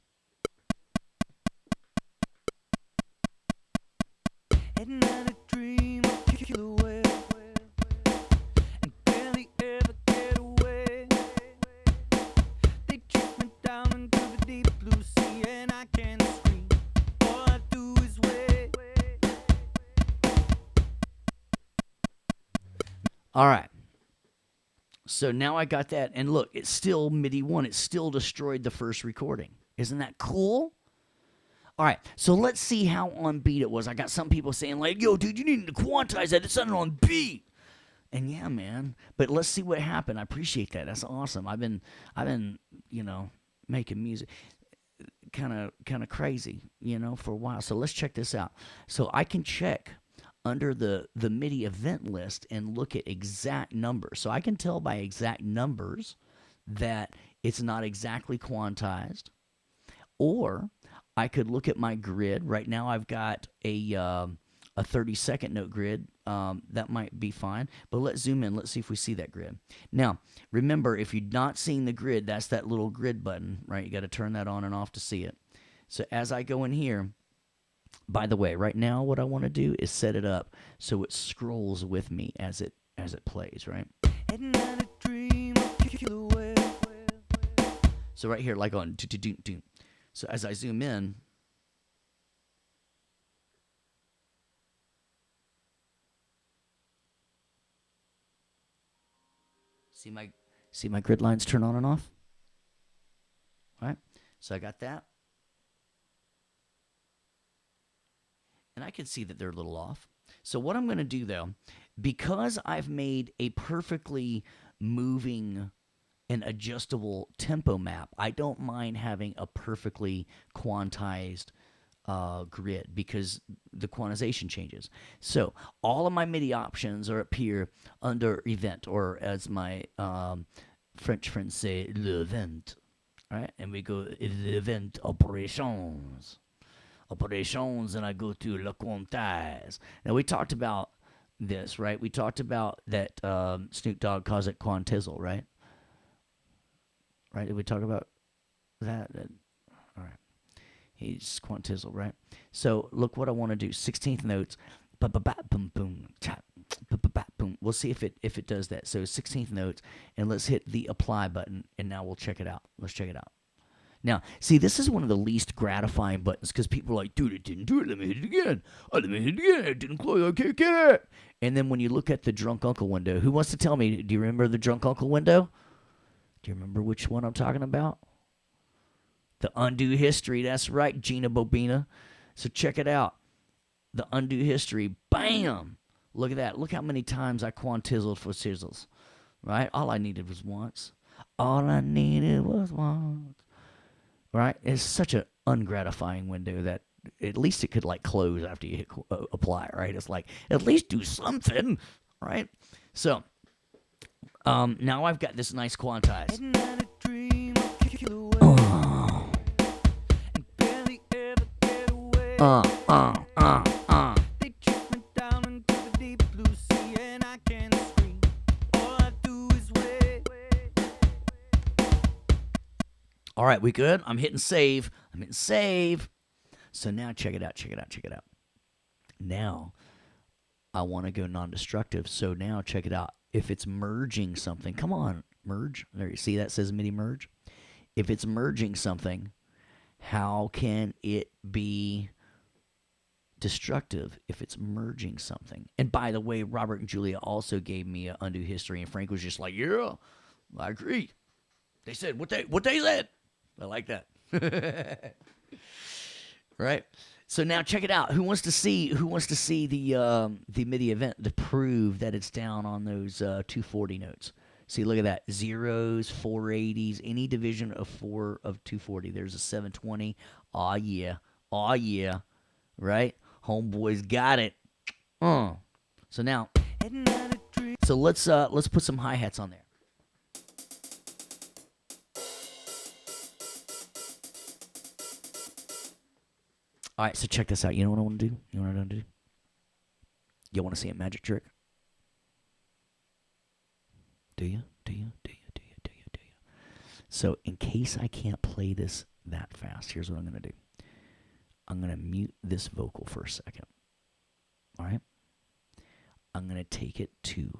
All right. So now I got that. And look, it's still MIDI 1. It still destroyed the first recording. Isn't that cool? All right. So let's see how on beat it was. I got some people saying, like, yo, dude, you need to quantize that. It sounded on beat. And yeah, man. But let's see what happened. I appreciate that. That's awesome. I've been, making music kind of crazy, for a while. So let's check this out. So I can check under the MIDI event list and look at exact numbers. So I can tell by exact numbers that it's not exactly quantized, or I could look at my grid. Right now I've got a 30-second note grid. That might be fine. But let's zoom in. Let's see if we see that grid. Now, remember, if you're not seeing the grid, that's that little grid button, right? You got to turn that on and off to see it. So as I go in here, by the way, right now what I want to do is set it up so it scrolls with me as it plays, right? So right here, like on do. So as I zoom in, see my grid lines turn on and off? All right? So I got that. And I can see that they're a little off. So what I'm going to do, though, because I've made a perfectly moving and adjustable tempo map, I don't mind having a perfectly quantized grid because the quantization changes. So all of my MIDI options are up here under event, or as my French friends say, l'event. All right, and we go l'event operations. And I go to Le Quantize. Now, we talked about this, right? We talked about that Snoop Dogg calls it quantizzle, right? Right? Did we talk about that? All right. He's quantizzle, right? So, look what I want to do. 16th notes. Boom, boom, tap. Boom. We'll see if it does that. So, 16th notes, and let's hit the apply button, and now we'll check it out. Let's check it out. Now, see, this is one of the least gratifying buttons because people are like, dude, it didn't do it. Let me hit it again. Oh, let me hit it again. It didn't close. I can't get it. And then when you look at the drunk uncle window, who wants to tell me, do you remember the drunk uncle window? Do you remember which one I'm talking about? The undo history. That's right, Gina Bobina. So check it out. The undo history. Bam. Look at that. Look how many times I quantizzled for sizzles. Right? All I needed was once. All I needed was once. Right? It's such an ungratifying window that at least it could like close after you hit apply, right? It's like, at least do something, right? So, now I've got this nice quantize. All right, we good? I'm hitting save. So now check it out. Now I want to go non-destructive. So now check it out. If it's merging something, come on, merge. There, you see that says MIDI merge? If it's merging something, how can it be destructive if it's merging something? And by the way, Robert and Julia also gave me an undo history, and Frank was just like, yeah, I agree. They said what they said. I like that. Right? So now check it out. Who wants to see the MIDI event to prove that it's down on those 240 notes? See, look at that. Zeros, 480s, any division of 4 of 240. There's a 720. Aw yeah. Right? Homeboys got it. So now, so let's put some hi-hats on there. All right, so check this out. You know what I want to do? You know what I want to do? You want to see a magic trick? Do you? So in case I can't play this that fast, here's what I'm going to do. I'm going to mute this vocal for a second. All right? I'm going to take it to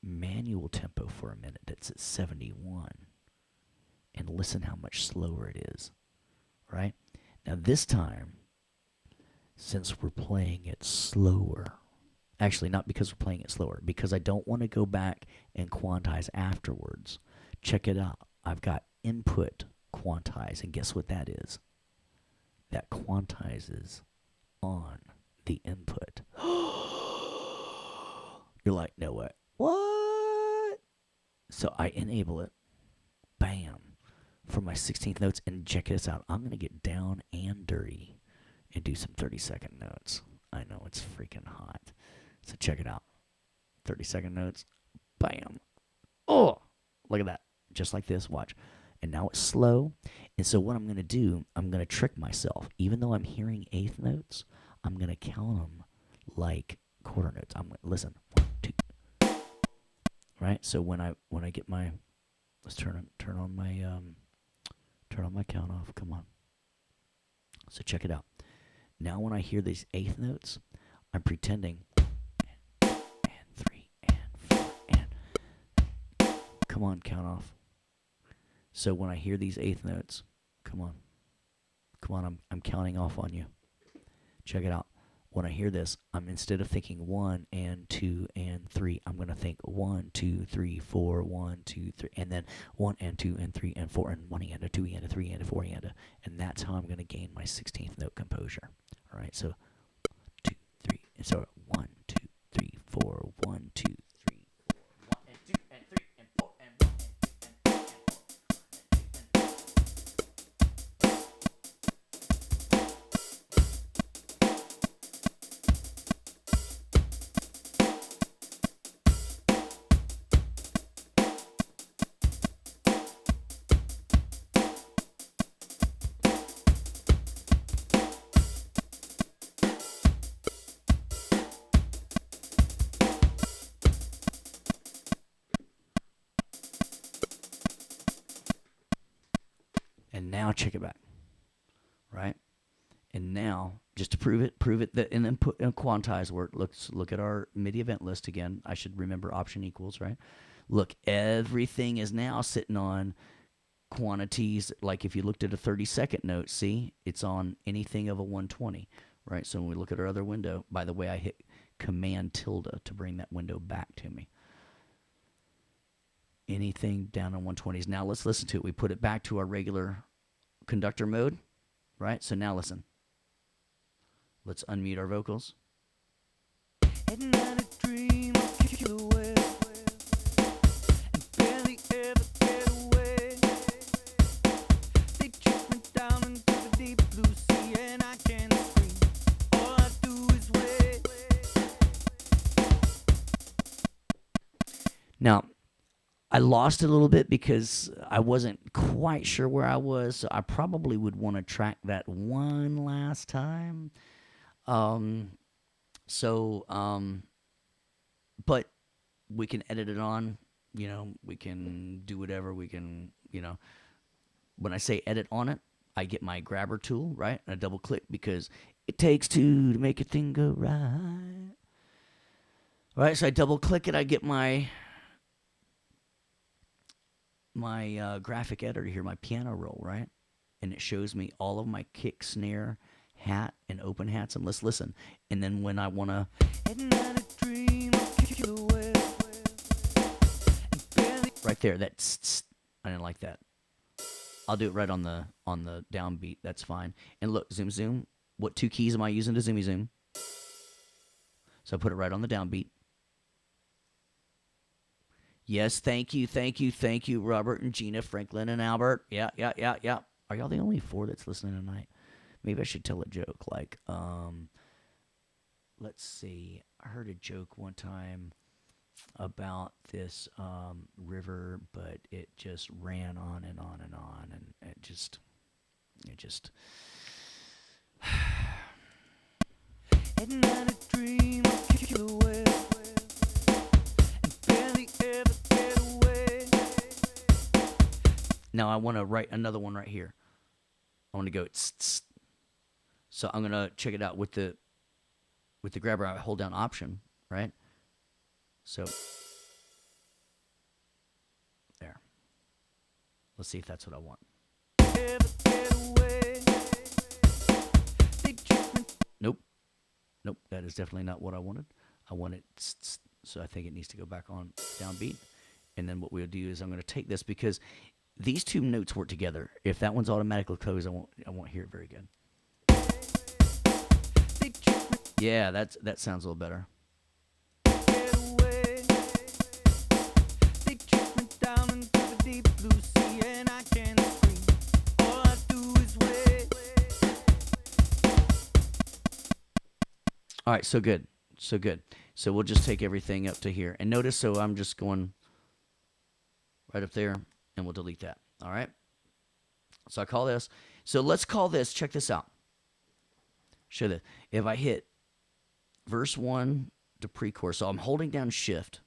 manual tempo for a minute. That's at 71. And listen how much slower it is. Right? Now this time, since we're playing it slower, actually not because we're playing it slower, because I don't want to go back and quantize afterwards. Check it out. I've got input quantize, and guess what that is? That quantizes on the input. You're like, no way. What? So I enable it. Bam. For my 16th notes, and check this out. I'm going to get down and dirty and do some 30-second notes. I know, it's freaking hot. So check it out. 30-second notes. Bam. Oh, look at that. Just like this. Watch. And now it's slow. And so what I'm going to do, I'm going to trick myself. Even though I'm hearing eighth notes, I'm going to count them like quarter notes. I'm going to listen. 1, 2. Right? So when I get my, let's turn on my count off. Come on. So check it out. Now when I hear these eighth notes, I'm pretending 1 and 3 and 4 and come on, count off. So when I hear these eighth notes, come on, I'm counting off on you. Check it out. When I hear this, I'm instead of thinking 1 and 2 and 3, I'm gonna think 1, 2, 3, 4, 1, 2, 3, and then 1 and 2 and 3 and 4 and 1 and a 2 and a 3 and a 4 and that's how I'm gonna gain my 16th note composure. All right, so 2, 3, and so 1, 2, 3, 4, 1, 2, 3, 4, 1 and 2 and 3 and 4 and 1 and 2 and 3 and 4 and 2 and 3 and now check it back, right? And now, just to prove it that, and then put in quantize work. Let's look at our MIDI event list again. I should remember option equals, right? Look, everything is now sitting on quantities. Like if you looked at a 30-second note, see, it's on anything of a 120, right? So when we look at our other window, by the way, I hit Command tilde to bring that window back to me. Anything down on 120s. Now let's listen to it. We put it back to our regular conductor mode, right? So now listen. Let's unmute our vocals. Now, I lost it a little bit because I wasn't quite sure where I was, so I probably would want to track that one last time. But we can edit it on, we can do whatever, we can, when I say edit on it, I get my grabber tool, right? And I double click because it takes two to make a thing go right. Right, so I double click it, I get my graphic editor here, my piano roll, right? And it shows me all of my kick, snare, hat, and open hats. And let's listen. And then when I want to... Right there, that's... I didn't like that. I'll do it right on the downbeat. That's fine. And look, zoom, zoom. What two keys am I using to zoomy zoom? So I put it right on the downbeat. Yes, thank you, Robert and Gina, Franklin and Albert. Yeah. Are y'all the only 4 that's listening tonight? Maybe I should tell a joke. Like, let's see. I heard a joke one time about this river, but it just ran on and on and on, and it just. And not a dream of killer. Now I want to write another one right here. I want to go tss, tss. So I'm going to check it out with the grabber. I hold down option, right? So there. Let's see if that's what I want. Nope, that is definitely not what I wanted. I wanted tss, tss. So I think it needs to go back on downbeat. And then what we'll do is I'm going to take this because these two notes work together. If that one's automatically closed, I won't hear it very good. Yeah, that sounds a little better. All right, so good. So we'll just take everything up to here. And notice, so I'm just going right up there, and we'll delete that. All right? So I call this. So let's call this, check this out. Show this. If I hit verse 1 to pre-chorus, so I'm holding down shift.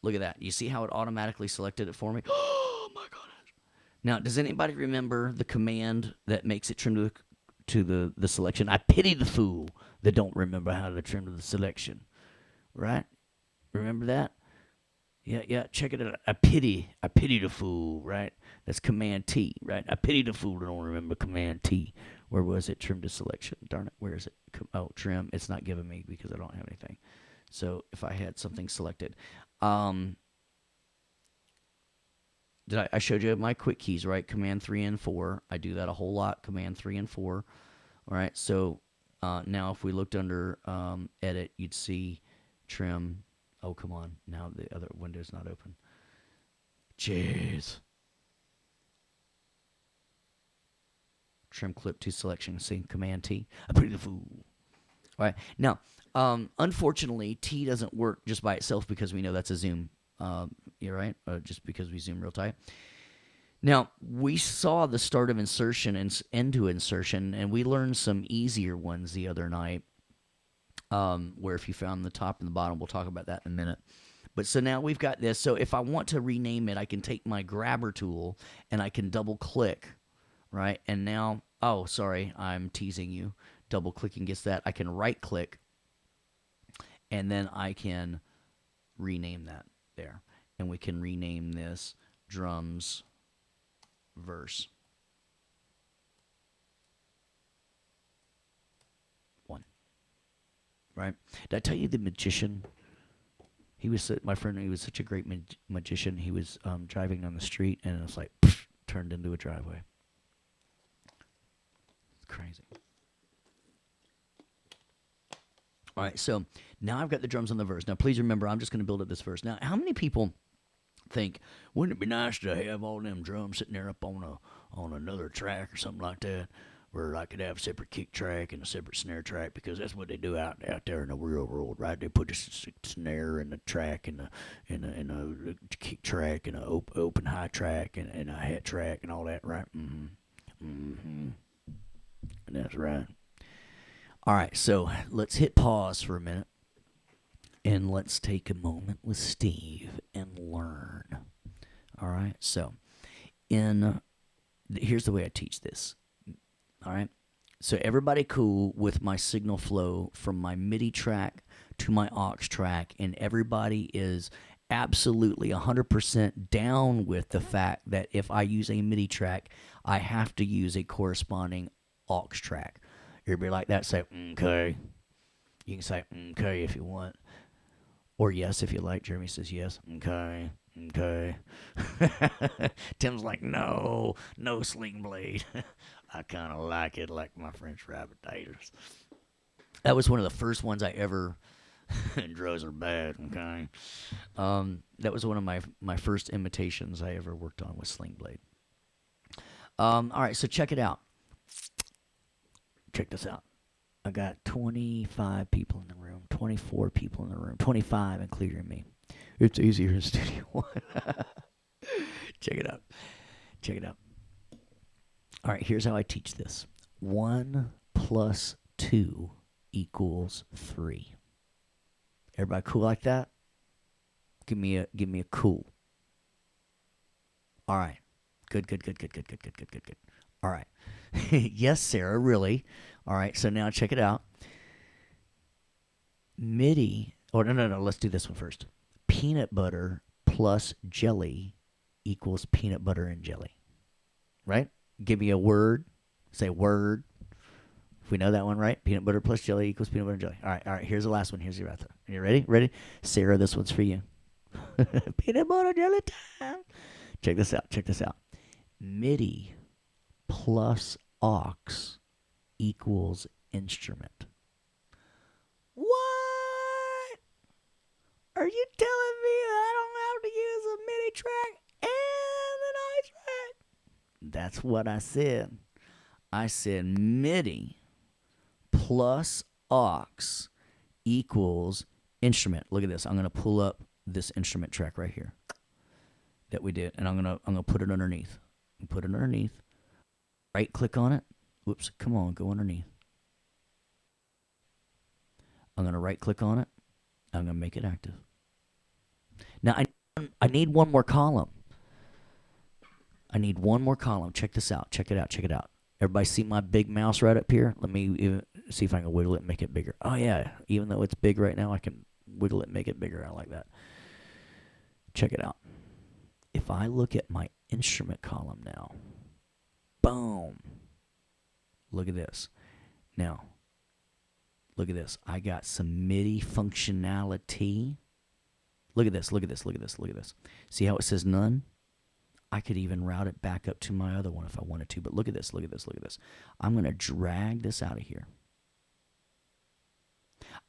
Look at that. You see how it automatically selected it for me? Oh my goodness. Now, does anybody remember the command that makes it trim to the selection? I pity the fool that don't remember how to trim to the selection. Right? Remember that? Yeah, check it out. I pity the fool, right? That's Command T, right? I pity the fool that don't remember Command T. Where was it? Trim to selection. Darn it, where is it? Oh, trim. It's not giving me because I don't have anything. So if I had something selected. I showed you my quick keys, right? Command 3 and 4. I do that a whole lot, Command 3 and 4. All right, so now if we looked under Edit, you'd see trim. Oh, come on. Now the other window's not open. Jeez. Trim clip to selection. See, Command T. I pity the fool. All right. Now, unfortunately, T doesn't work just by itself because we know that's a zoom. You're right. Just because we zoom real tight. Now, we saw the start of insertion and end to insertion, and we learned some easier ones the other night. Where if you found the top and the bottom, we'll talk about that in a minute. But so now we've got this. So if I want to rename it, I can take my grabber tool and I can double click, right? And now, oh, sorry, I'm teasing you. Double clicking gets that. I can right click and then I can rename that there. And we can rename this drums verse 1. Right? Did I tell you the magician? He was my friend. He was such a great magician. He was driving down the street, and it was like turned into a driveway. It's crazy. All right, so now I've got the drums on the verse. Now, please remember, I'm just going to build up this verse. Now, how many people think wouldn't it be nice to have all them drums sitting there up on another track or something like that? Where I could have a separate kick track and a separate snare track, because that's what they do out there in the real world, right? They put a snare in the track and a kick track and a open high track and a hat track and all that, right? That's right. All right, so let's hit pause for a minute and let's take a moment with Steve and learn. All right, so here's the way I teach this. All right. So everybody cool with my signal flow from my MIDI track to my aux track, and everybody is absolutely 100% down with the fact that if I use a MIDI track, I have to use a corresponding aux track. Everybody like that, say, okay. You can say, okay, if you want. Or yes, if you like. Jeremy says yes. Okay. Tim's like, no sling blade. I kind of like it like my French rabbit taters. That was one of the first ones I ever. Drugs are bad, okay? That was one of my first imitations I ever worked on with Sling Blade. All right, so check it out. Check this out. I got 25 people in the room, 24 people in the room, 25 including me. It's easier in Studio One. Check it out. All right, here's how I teach this. 1 plus 2 equals 3. Everybody cool like that? Give me a cool. All right. Good. All right. Yes, Sarah, really. All right, so now check it out. MIDI. Oh, no. Let's do this one first. Peanut butter plus jelly equals peanut butter and jelly. Right? Give me a word. Say word. If we know that one, right? Peanut butter plus jelly equals peanut butter and jelly. All right. Here's the last one. Here's your answer. Are you ready? Sarah, this one's for you. Peanut butter jelly time. Check this out. MIDI plus aux equals instrument. What? Are you telling me that I don't have to use a MIDI track and an aux track? That's what I said. I said MIDI plus aux equals instrument. Look at this. I'm going to pull up this instrument track right here that we did, and I'm gonna put it underneath. and put it underneath. Right click on it. Whoops, come on, go underneath. I'm going to right click on it. I'm going to make it active. Now, I need one more column. I need one more column. Check this out. Check it out. Check it out. Everybody see my big mouse right up here? Let me even see if I can wiggle it and make it bigger. Oh, yeah. Even though it's big right now, I can wiggle it and make it bigger. I like that. Check it out. If I look at my instrument column now, boom. Look at this. Now, look at this. I got some MIDI functionality. Look at this. Look at this. Look at this. Look at this. See how it says none? I could even route it back up to my other one if I wanted to. But look at this. Look at this. Look at this. I'm going to drag this out of here.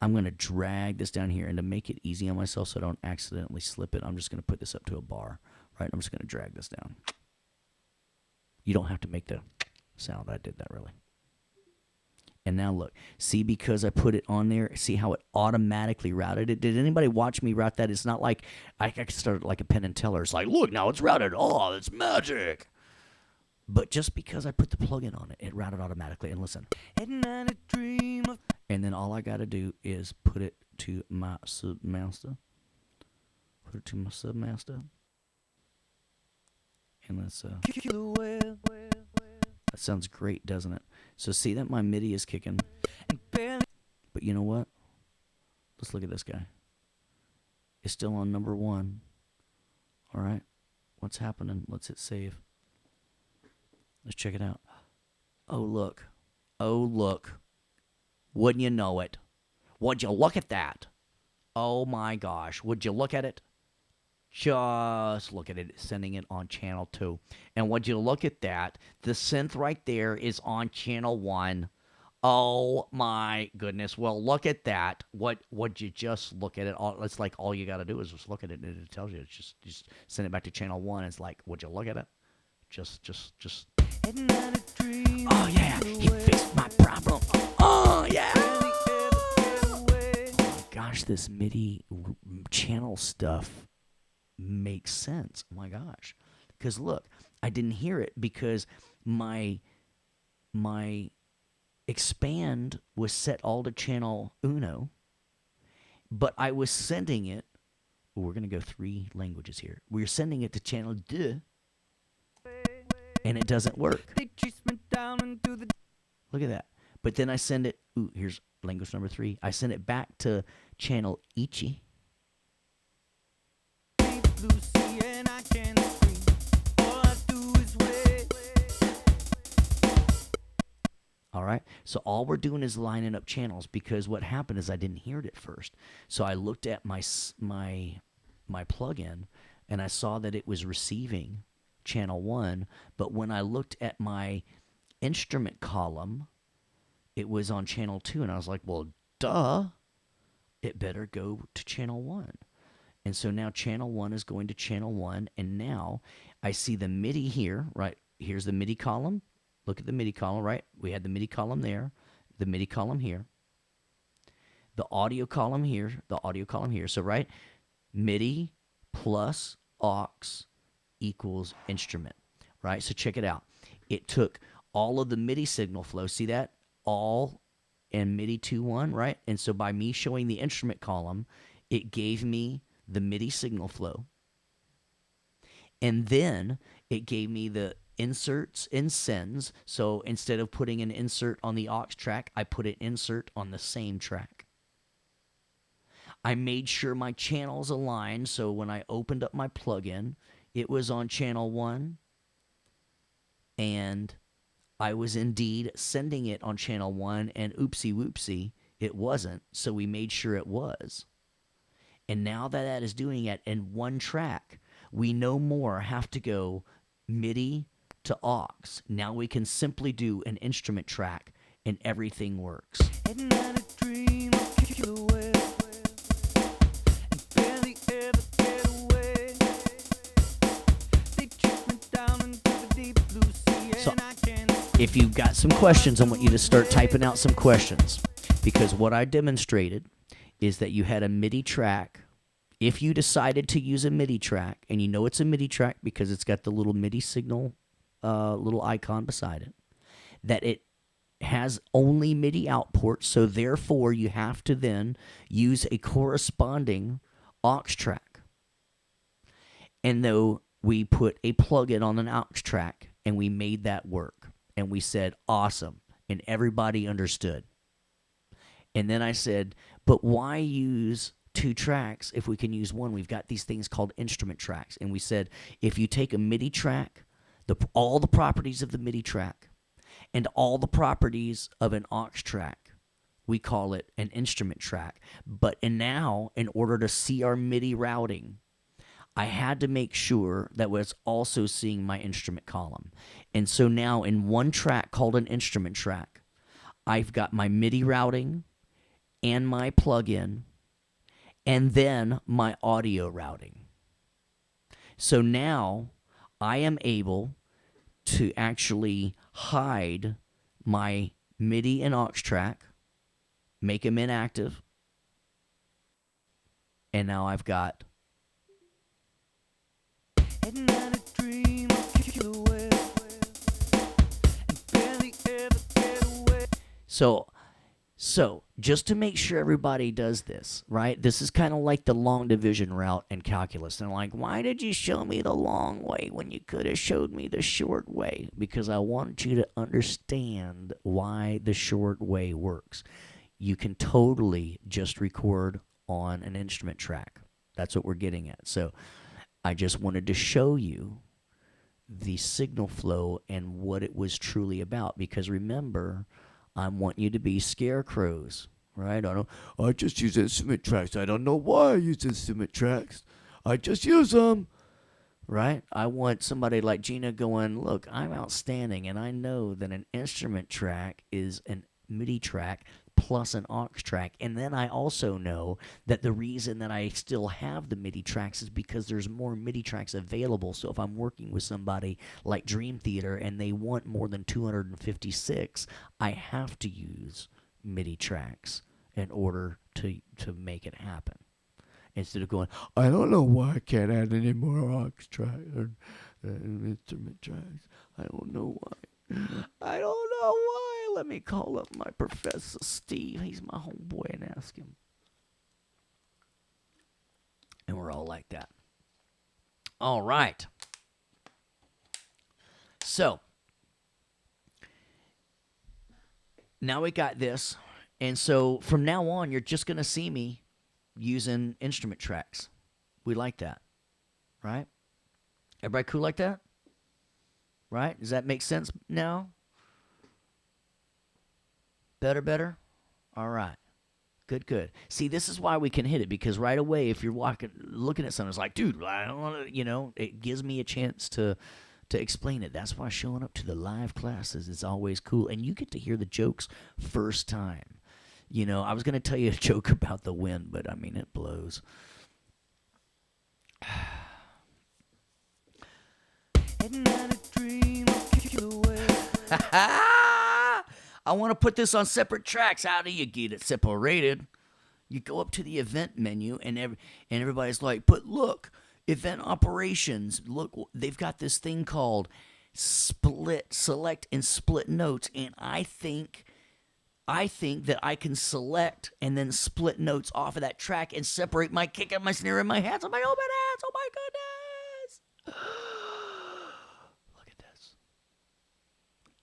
I'm going to drag this down here. And to make it easy on myself so I don't accidentally slip it, I'm just going to put this up to a bar. Right? I'm just going to drag this down. You don't have to make the sound. I did that really. And now look, see, because I put it on there, see how it automatically routed it? Did anybody watch me route that? It's not like I started like a Penn and Teller. It's like, look, now it's routed. Oh, it's magic. But just because I put the plugin on it, it routed automatically. And listen. And then all I got to do is put it to my submaster. Put it to my submaster. And let's that sounds great, doesn't it? So see that my MIDI is kicking. But you know what? Let's look at this guy. It's still on number 1. All right. What's happening? Let's hit save. Let's check it out. Oh, look. Oh, look. Wouldn't you know it? Would you look at that? Oh, my gosh. Would you look at it? Just look at it, sending it on channel 2. And would you look at that? The synth right there is on channel 1. Oh my goodness. Well, look at that. What would you just look at it? It's like all you got to do is just look at it and it tells you. It's just send it back to channel 1. It's like, would you look at it? Just. Oh yeah, he fixed my problem. Oh yeah. Oh my gosh, this MIDI channel stuff makes sense. Oh my gosh. Because look, I didn't hear it because my expand was set all to channel uno, but I was sending it, we're going to go 3 languages here. We're sending it to channel 2, and it doesn't work. Look at that. But then I send it, here's language number 3. I send it back to channel ichi. All right, so all we're doing is lining up channels because what happened is I didn't hear it at first. So I looked at my plugin and I saw that it was receiving channel 1, but when I looked at my instrument column, it was on channel 2, and I was like, well, duh, it better go to channel 1. And so now channel 1 is going to channel 1, and now I see the MIDI here, right? Here's the MIDI column. Look at the MIDI column, right? We had the MIDI column there, the MIDI column here, the audio column here, the audio column here. So, right, MIDI plus aux equals instrument, right? So check it out. It took all of the MIDI signal flow. See that? All and MIDI 2-1, right? And so by me showing the instrument column, it gave me the MIDI signal flow. And then it gave me the inserts and sends. So instead of putting an insert on the aux track, I put an insert on the same track. I made sure my channels aligned, so when I opened up my plugin, it was on channel 1, and I was indeed sending it on channel 1, and oopsie whoopsie, it wasn't, so we made sure it was. And now that is doing it in one track, we no more have to go MIDI to aux. Now we can simply do an instrument track and everything works. So if you've got some questions, I want you to start typing out some questions, because what I demonstrated is that you had a MIDI track. If you decided to use a MIDI track, and you know it's a MIDI track because it's got the little MIDI signal little icon beside it, that it has only MIDI output, so therefore you have to then use a corresponding aux track. And though we put a plugin on an aux track and we made that work, and we said, awesome, and everybody understood. And then I said, but why use 2 tracks if we can use one? We've got these things called instrument tracks. And we said, if you take a MIDI track, all the properties of the MIDI track, and all the properties of an aux track, we call it an instrument track. But now, in order to see our MIDI routing, I had to make sure that was also seeing my instrument column. And so now in one track called an instrument track, I've got my MIDI routing and my plugin and then my audio routing. So now I am able to actually hide my MIDI and aux track, make them inactive, and now I've got So just to make sure everybody does this, right? This is kind of like the long division route in calculus. And like, why did you show me the long way when you could have showed me the short way? Because I want you to understand why the short way works. You can totally just record on an instrument track. That's what we're getting at. So I just wanted to show you the signal flow and what it was truly about. Because remember, I want you to be scarecrows, right? I just use instrument tracks. I don't know why I use instrument tracks. I just use them, right? I want somebody like Gina going, look, I'm outstanding, and I know that an instrument track is an MIDI track plus an aux track. And then I also know that the reason that I still have the MIDI tracks is because there's more MIDI tracks available. So if I'm working with somebody like Dream Theater and they want more than 256, I have to use MIDI tracks in order to make it happen. Instead of going, I don't know why I can't add any more aux tracks or instrument tracks. I don't know why. I don't know why. Let me call up my Professor Steve. He's my homeboy and ask him. And we're all like that. All right. So, now we got this. And so, from now on, you're just going to see me using instrument tracks. We like that. Right? Everybody cool like that? Right? Does that make sense now? Better? All right. Good. See, this is why we can hit it, because right away, if you're looking at something, it's like, dude, I don't want to, it gives me a chance to explain it. That's why showing up to the live classes is always cool, and you get to hear the jokes first time. I was going to tell you a joke about the wind, but I mean, it blows. I want to put this on separate tracks. How do you get it separated? You go up to the event menu, and everybody's like, but look, event operations. Look, they've got this thing called select and split notes, and I think that I can select and then split notes off of that track and separate my kick and my snare and my hats and my open hats. Oh my goodness! Look at this.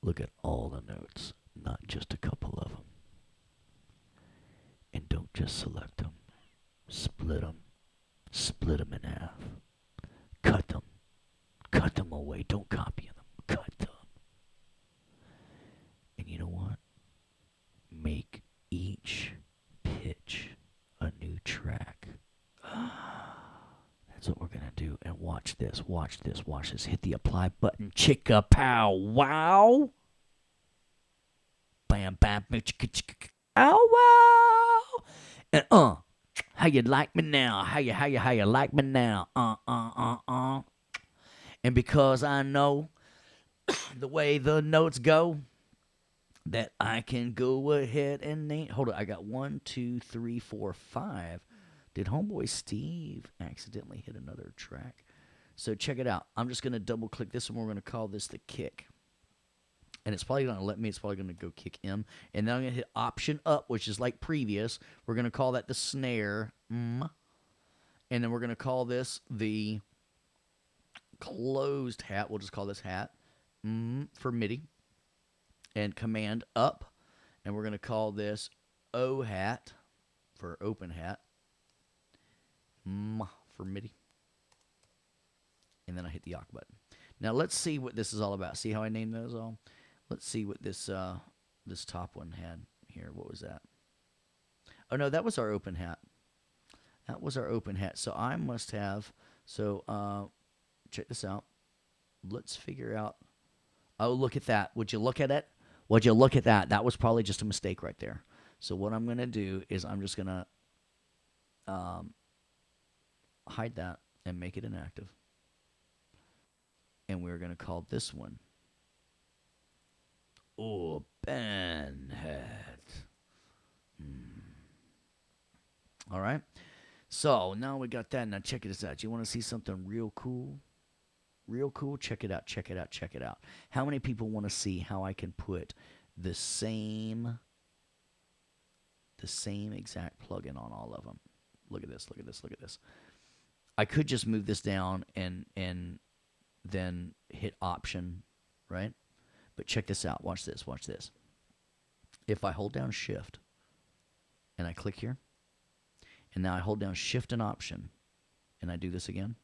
Look at all the notes, not just a couple of them. And don't just select them. Split them in half. Cut them away. Don't copy them. Cut them. And you know what? Make each pitch a new track. That's what we're going to do. And watch this. Hit the apply button. Chicka pow wow. Bam bam chicka chicka. Ow wow. And how you like me now? How you like me now? And because I know the way the notes go, that I can go ahead and name. Hold on, I got 1, 2, 3, 4, 5. Did homeboy Steve accidentally hit another track? So check it out. I'm just going to double click this and we're going to call this the kick. And it's probably going to let me, it's probably going to go kick M. And then I'm going to hit Option Up, which is like previous. We're going to call that the snare. And then we're going to call this the closed hat. We'll just call this hat for MIDI. And Command Up. And we're going to call this O hat for open hat. For MIDI. And then I hit the Awk button. Now let's see what this is all about. See how I named those all? Let's see what this this top one had here. What was that? Oh no, that was our open hat. That was our open hat. So I must have. So check this out. Let's figure out. Oh, look at that. Would you look at it? Would you look at that? That was probably just a mistake right there. So what I'm gonna do is I'm just gonna hide that and make it inactive. And we're gonna call this one open hat. All right. So now we got that. Now check this out. You want to see something real cool? Real cool? Check it out. Check it out. Check it out. How many people want to see how I can put the same exact plugin on all of them? Look at this. Look at this. Look at this. I could just move this down and then hit Option, right? But check this out. Watch this. Watch this. If I hold down Shift and I click here, and now I hold down Shift and Option, and I do this again.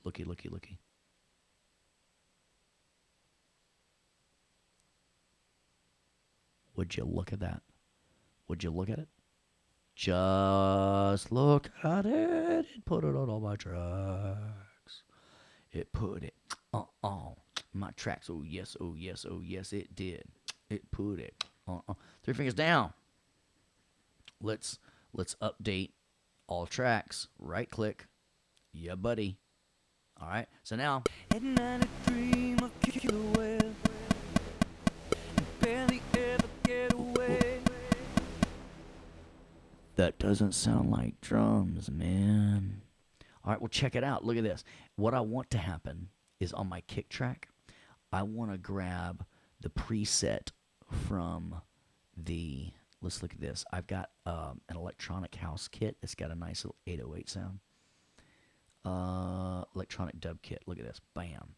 Looky, looky, looky. Would you look at that? Would you look at it? Just look at it. It put it on all my tracks. It put it on my tracks. Oh, yes, oh, yes, oh, yes, it did. It put it on. Three fingers down. Let's update all tracks. Right click. Yeah, buddy. All right. So now. At night I dream of killer whale. Barely ever get away. That doesn't sound like drums, man. All right, well, check it out. Look at this. What I want to happen is on my kick track, I want to grab the preset from the, let's look at this. I've got an electronic house kit. It's got a nice little 808 sound. Electronic dub kit. Look at this. Bam.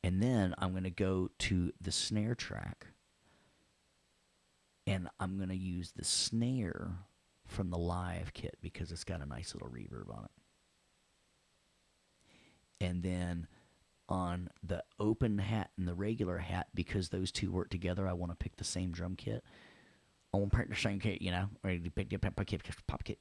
And then I'm going to go to the snare track, and I'm going to use the snare from the live kit because it's got a nice little reverb on it. And then on the open hat and the regular hat, because those two work together, I want to pick the same drum kit. I want to pick the same kit, you know, or pick the pop kit.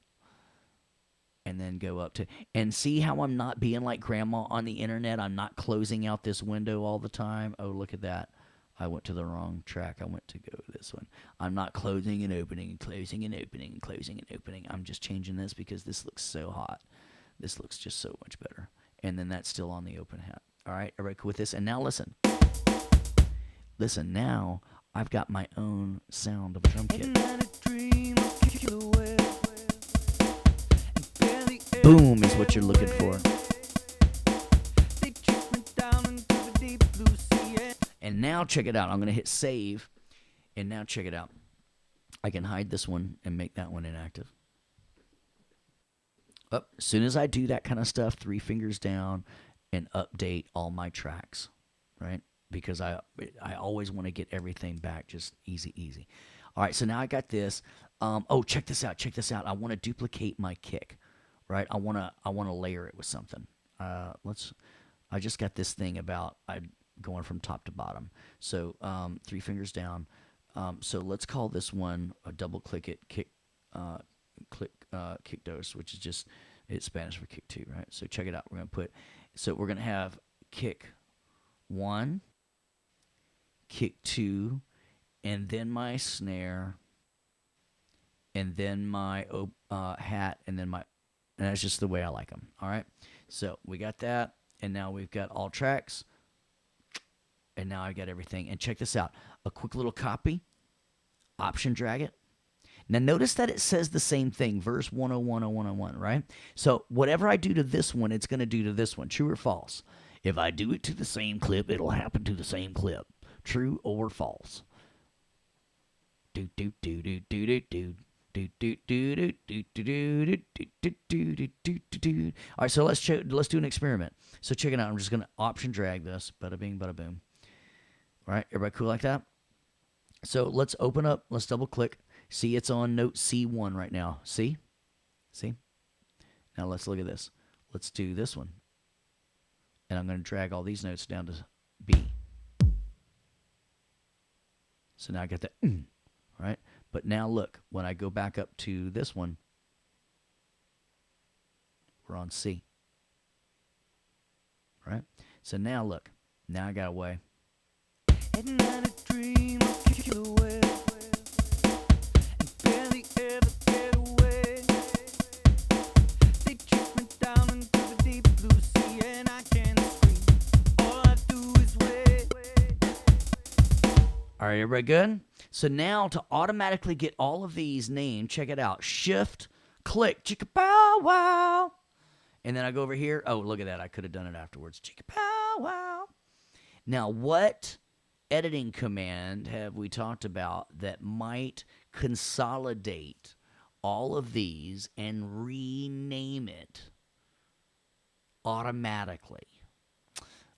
And then go up to, and see how I'm not being like grandma on the internet. I'm not closing out this window all the time. Oh, look at that. I went to the wrong track. I went to go to this one. I'm not closing and opening and closing and opening and closing and opening. I'm just changing this because this looks so hot. This looks just so much better. And then that's still on the open hat. All right, everybody cool with this? And now listen. Listen, now I've got my own sound of a drum kit. Boom is what you're looking for. And now check it out. I'm going to hit save. And now check it out. I can hide this one and make that one inactive. As soon as I do that kind of stuff, 3 fingers down and update all my tracks, right? Because I always want to get everything back just easy. All right, so now I got this. Oh, check this out. Check this out. I want to duplicate my kick, right? I want to layer it with something. I just got this thing about going from top to bottom. So 3 fingers down. So let's call this one a double click it kick dos, which is just, it's Spanish for kick 2, right? So check it out. We're going to have kick 1, kick 2, and then my snare, and then my hat, and then and that's just the way I like them. All right. So we got that, and now we've got all tracks, and now I got everything. And check this out. A quick little copy, option drag it. Now notice that it says the same thing, verse 1010101, right? So whatever I do to this one, it's going to do to this one. True or false? If I do it to the same clip, it'll happen to the same clip. True or false? Do do do do do do do. All right, so let's do an experiment. So check it out. I'm just gonna option drag this. Bada bing, bada boom. All right, everybody cool like that? So let's open up. Let's double click. See, it's on note C1 right now. See? Now let's look at this. Let's do this one, and I'm gonna drag all these notes down to B. So now I got the right. But now look, when I go back up to this one, we're on C. Right? So now look, now I got a way. At night a dream of killer away, and barely ever get away. They chase me down into the deep blue sea, and I can't scream. All I do is wait. All right, everybody good? So now to automatically get all of these named, check it out. Shift, click, chicka pow wow. And then I go over here. Oh, look at that. I could have done it afterwards. Chicka pow wow. Now, what editing command have we talked about that might consolidate all of these and rename it automatically?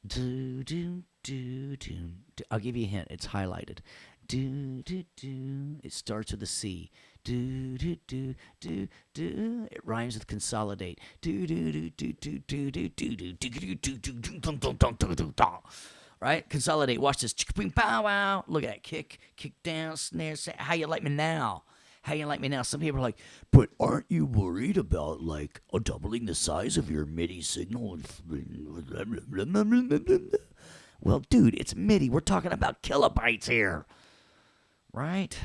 Do, do, do, do, do. I'll give you a hint. It's highlighted. Do, do, do. It starts with a C. Do, do, do, do, do. It rhymes with consolidate. Do, do, do, do, do, do, do, do, do, do, do, do, do. Right? Consolidate. Watch this. Pow wow. Look at that. Kick down, snare. How you like me now? How you like me now? Some people are like, but aren't you worried about like doubling the size of your MIDI signal? Well, dude, it's MIDI. We're talking about kilobytes here. Right?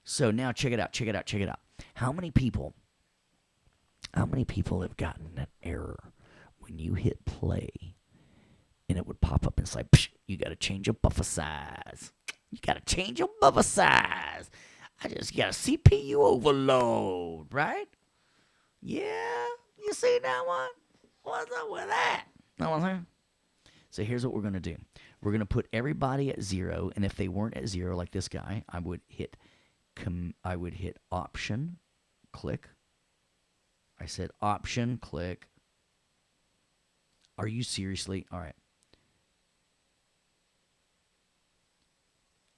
So now check it out. How many people have gotten that error when you hit play and it would pop up and say, you got to change your buffer size. I just got a CPU overload, right? Yeah, you see that one? What's up with that? Know what I'm saying? So here's what we're going to do. We're going to put everybody at 0, and if they weren't at 0, like this guy, I would hit Option, click. I said Option, click. Are you seriously? All right.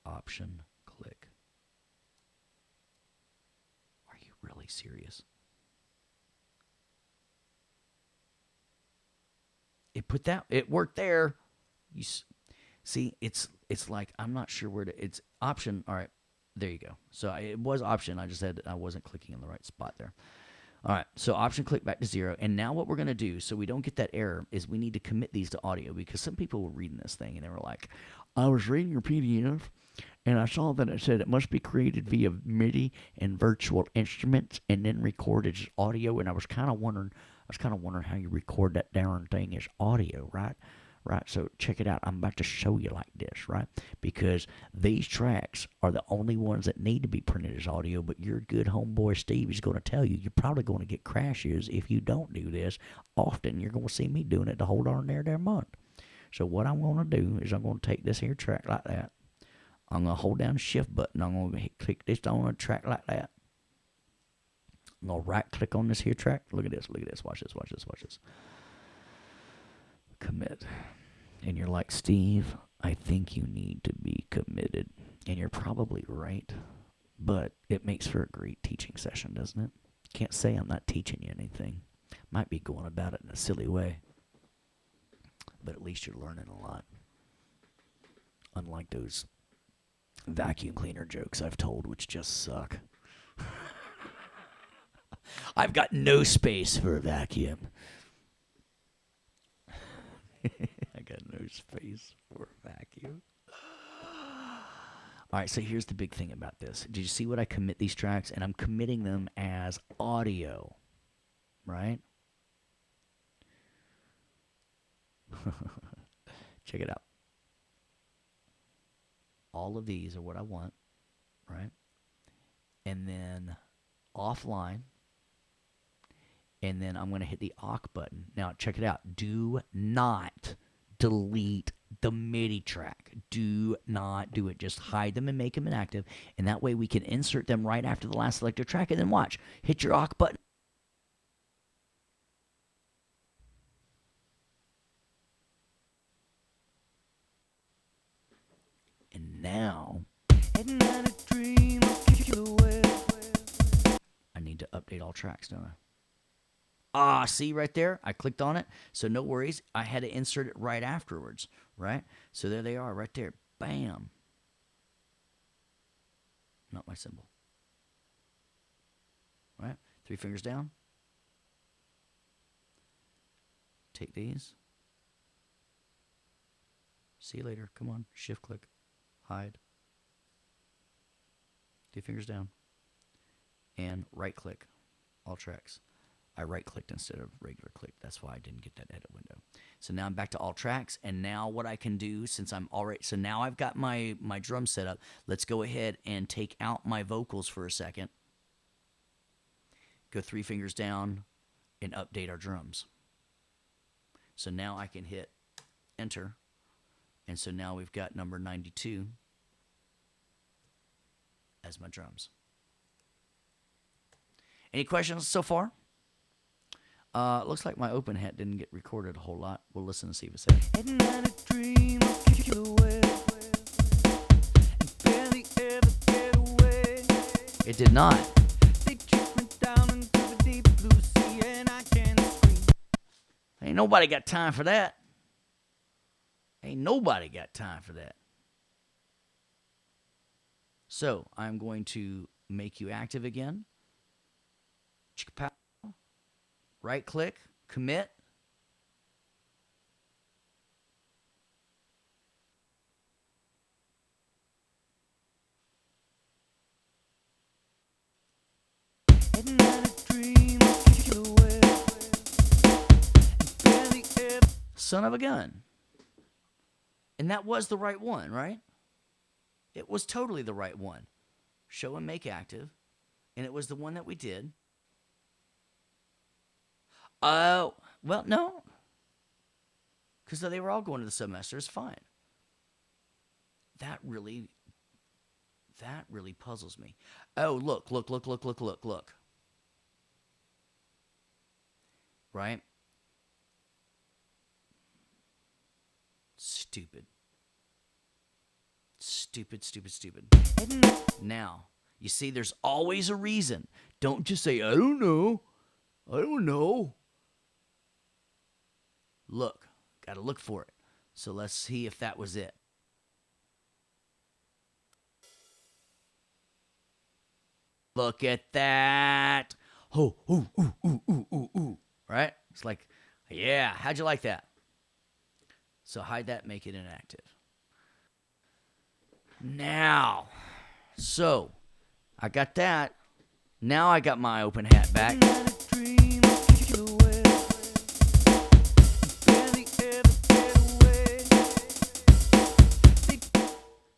Option, click. Are you really serious? It worked there. You see, it's like I'm not sure where to. It's Option. All right, there you go. So it was Option. I just said I wasn't clicking in the right spot there. All right, so Option, click back to 0. And now what we're going to do, so we don't get that error, is we need to commit these to audio, because some people were reading this thing and they were like, I was reading your PDF and I saw that it said it must be created via MIDI and virtual instruments and then recorded as audio. And I was kind of wondering how you record that darn thing as audio, right? Right, so check it out. I'm about to show you like this, right? Because these tracks are the only ones that need to be printed as audio, but your good homeboy Steve is going to tell you you're probably going to get crashes if you don't do this. Often you're going to see me doing it the whole darn there month. So what I'm going to do is I'm going to take this here track like that. I'm going to hold down the shift button. I'm going to click this on a track like that. I'm going to right click on this here track. Look at this. Watch this. Commit. And you're like, Steve, I think you need to be committed. And you're probably right. But it makes for a great teaching session, doesn't it? Can't say I'm not teaching you anything. Might be going about it in a silly way. But at least you're learning a lot. Unlike those vacuum cleaner jokes I've told, which just suck. I've got no space for a vacuum. I got no space for a vacuum. All right, so here's the big thing about this. Did you see what I commit these tracks? And I'm committing them as audio, right? Check it out. All of these are what I want, right? and then offline, and then I'm going to hit the awk button. Now, check it out. Do not delete the MIDI track. Do not do it. Just hide them and make them inactive, and that way we can insert them right after the last selected track, and then watch. Hit your awk button. And now, I need to update all tracks, don't I? Ah, see right there? I clicked on it. So no worries. I had to insert it right afterwards, right? So there they are right there. Bam. Not my symbol. Right? 3 fingers down. Take these. See you later. Come on. Shift click. Hide. 2 fingers down. And right click. All tracks. I right clicked instead of regular click. That's why I didn't get that edit window. So now I'm back to all tracks. And now what I can do, since I'm already, so now I've got my drum set up. Let's go ahead and take out my vocals for a second. Go 3 fingers down and update our drums. So now I can hit enter. And so now we've got number 92 as my drums. Any questions so far? Looks like my open hat didn't get recorded a whole lot. We'll listen and see if it's there. It did not. Ain't nobody got time for that. Ain't nobody got time for that. So I'm going to make you active again. Right click, commit. Son of a gun. And that was the right one, right? It was totally the right one. Show and make active. And it was the one that we did. Oh, well, no. Because they were all going to the semester. It's fine. That really puzzles me. Oh, look. Right? Stupid. Now, you see, there's always a reason. Don't just say, I don't know. Look. Got to look for it. So let's see if that was it. Look at that. Oh, ooh. Right? It's like, yeah, how'd you like that? So hide that, make it inactive. Now, so I got that. Now I got my open hat back.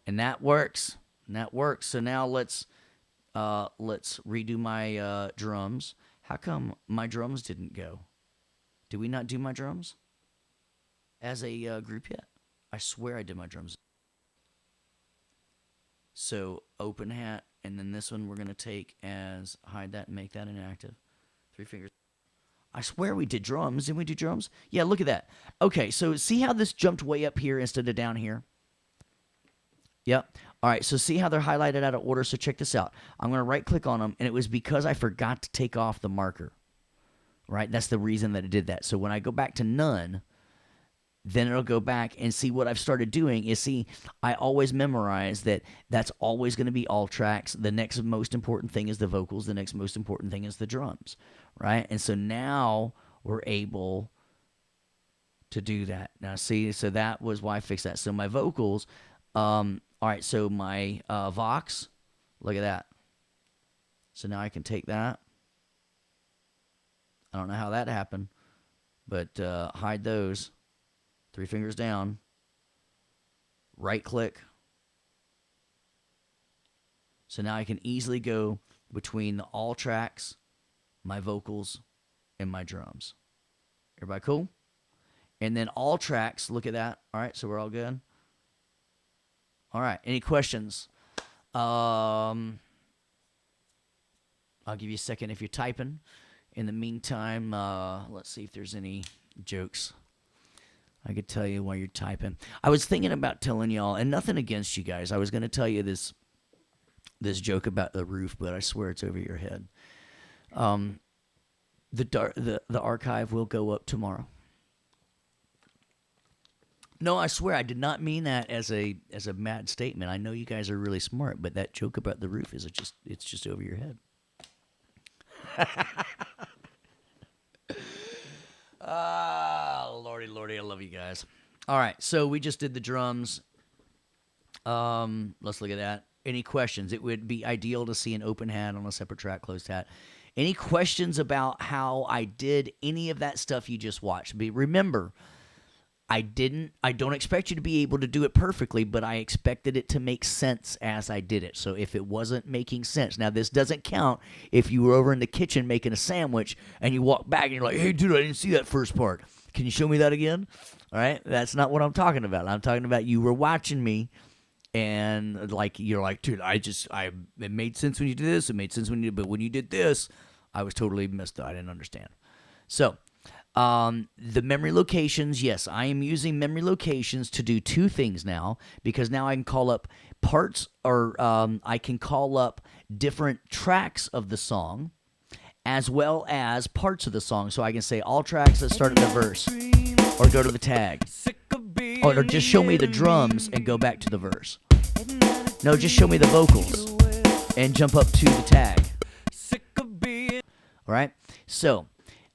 And that works. So now let's redo my drums. How come my drums didn't go? Did we not do my drums as a group yet? I swear I did my drums. So open hat, and then this one we're going to take as hide that and make that inactive. 3 fingers. I swear we did drums. Didn't we do drums? Yeah, look at that. Okay, so see how this jumped way up here instead of down here? Yep. All right, so see how they're highlighted out of order? So check this out. I'm going to right-click on them, and it was because I forgot to take off the marker. Right? That's the reason that it did that. So when I go back to none, then it'll go back and see what I've started doing is see, I always memorize that that's always going to be all tracks. The next most important thing is the vocals. The next most important thing is the drums, right? And so now we're able to do that. Now see, so that was why I fixed that. So my vocals, all right, so my Vox, look at that. So now I can take that. I don't know how that happened, but hide those. 3 fingers down. Right click. So now I can easily go between the all tracks, my vocals, and my drums. Everybody cool? And then all tracks, look at that. All right, so we're all good? All right, any questions? I'll give you a second if you're typing. In the meantime, let's see if there's any jokes I could tell you while you're typing. I was thinking about telling y'all, and nothing against you guys. I was going to tell you this joke about the roof, but I swear it's over your head. The archive will go up tomorrow. No, I swear I did not mean that as a mad statement. I know you guys are really smart, but that joke about the roof is it's just over your head. Lordy, I love you guys. All right, so we just did the drums. Let's look at that. Any questions? It would be ideal to see an open hat on a separate track, closed hat. Any questions about how I did any of that stuff you just watched? But remember, I don't expect you to be able to do it perfectly, but I expected it to make sense as I did it. So if it wasn't making sense, now this doesn't count if you were over in the kitchen making a sandwich and you walk back and you're like, hey, dude, I didn't see that first part. Can you show me that again? All right, that's not what I'm talking about. I'm talking about you were watching me and like you're like, dude, it made sense when you did this. It made sense but when you did this, I was totally messed up. I didn't understand. So the memory locations, yes, I am using memory locations to do two things now because now I can call up parts or I can call up different tracks of the song as well as parts of the song. So I can say all tracks that start at the verse or go to the tag. Or just show me the drums and go back to the verse. No, just show me the vocals and jump up to the tag. All right? So,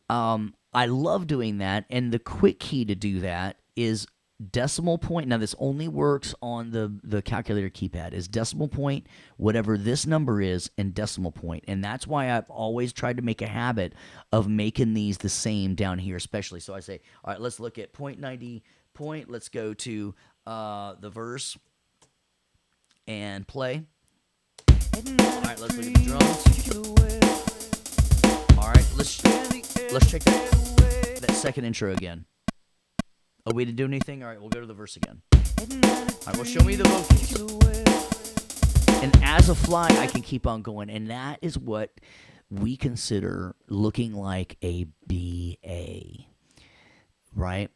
I love doing that, and the quick key to do that is decimal point. Now, this only works on the calculator keypad. Is decimal point, whatever this number is, and decimal point. And that's why I've always tried to make a habit of making these the same down here, especially. So I say, all right, let's look at point 90 point. Let's go to the verse and play. All right, let's look at the drums. All right, let's check that second intro again. Oh, we didn't do anything? All right, we'll go to the verse again. All right, well, show me the vocals. And as a fly, I can keep on going. And that is what we consider looking like a BA, right?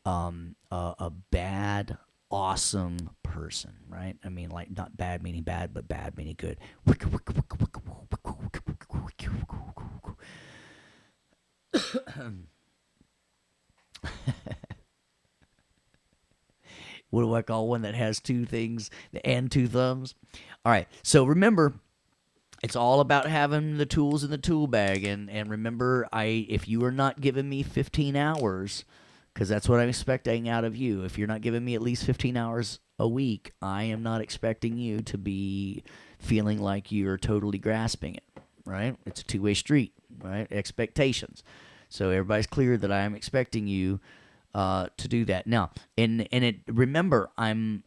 A bad, awesome person, right? I mean, like, not bad meaning bad, but bad meaning good. What do I call one that has two things and two thumbs? All right, so remember, it's all about having the tools in the tool bag. And remember, if you are not giving me 15 hours, because that's what I'm expecting out of you, if you're not giving me at least 15 hours a week, I am not expecting you to be feeling like you're totally grasping it, right? It's a two-way street, right? Expectations. So everybody's clear that I am expecting you to do that now. And remember, I'm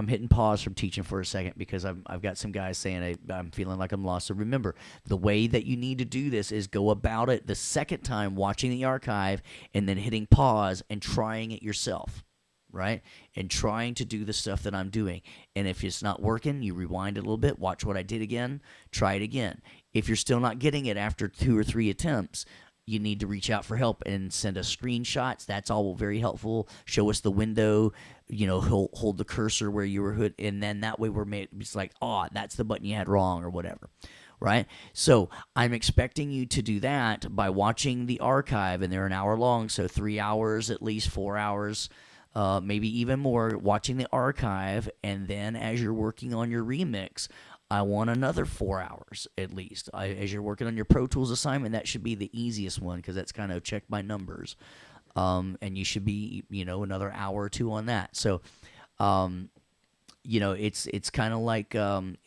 hitting pause from teaching for a second because I've got some guys saying I'm feeling like I'm lost. So remember, the way that you need to do this is go about it the second time, watching the archive and then hitting pause and trying it yourself, right? And trying to do the stuff that I'm doing. And if it's not working, you rewind it a little bit, watch what I did again, try it again. If you're still not getting it after 2 or 3 attempts, you need to reach out for help and send us screenshots. That's all very helpful. Show us the window, hold the cursor where you were, and then that way it's like, oh, that's the button you had wrong or whatever, right? So I'm expecting you to do that by watching the archive, and they're an hour long, so 3 hours, at least 4 hours, maybe even more, watching the archive, and then as you're working on your remix, I want another 4 hours at least. As you're working on your Pro Tools assignment, that should be the easiest one because that's kind of check my numbers. And you should be, another hour or 2 on that. So, it's kind of like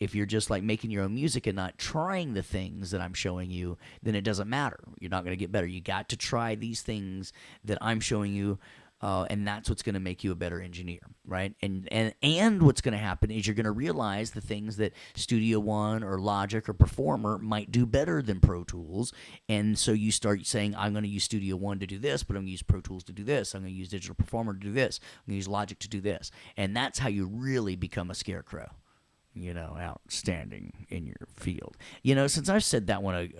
if you're just like making your own music and not trying the things that I'm showing you, then it doesn't matter. You're not going to get better. You got to try these things that I'm showing you And that's what's going to make you a better engineer, right? And what's going to happen is you're going to realize the things that Studio One or Logic or Performer might do better than Pro Tools, and so you start saying, I'm going to use Studio One to do this, but I'm going to use Pro Tools to do this. I'm going to use Digital Performer to do this. I'm going to use Logic to do this, and that's how you really become a scarecrow. Outstanding in your field. Since I've said that one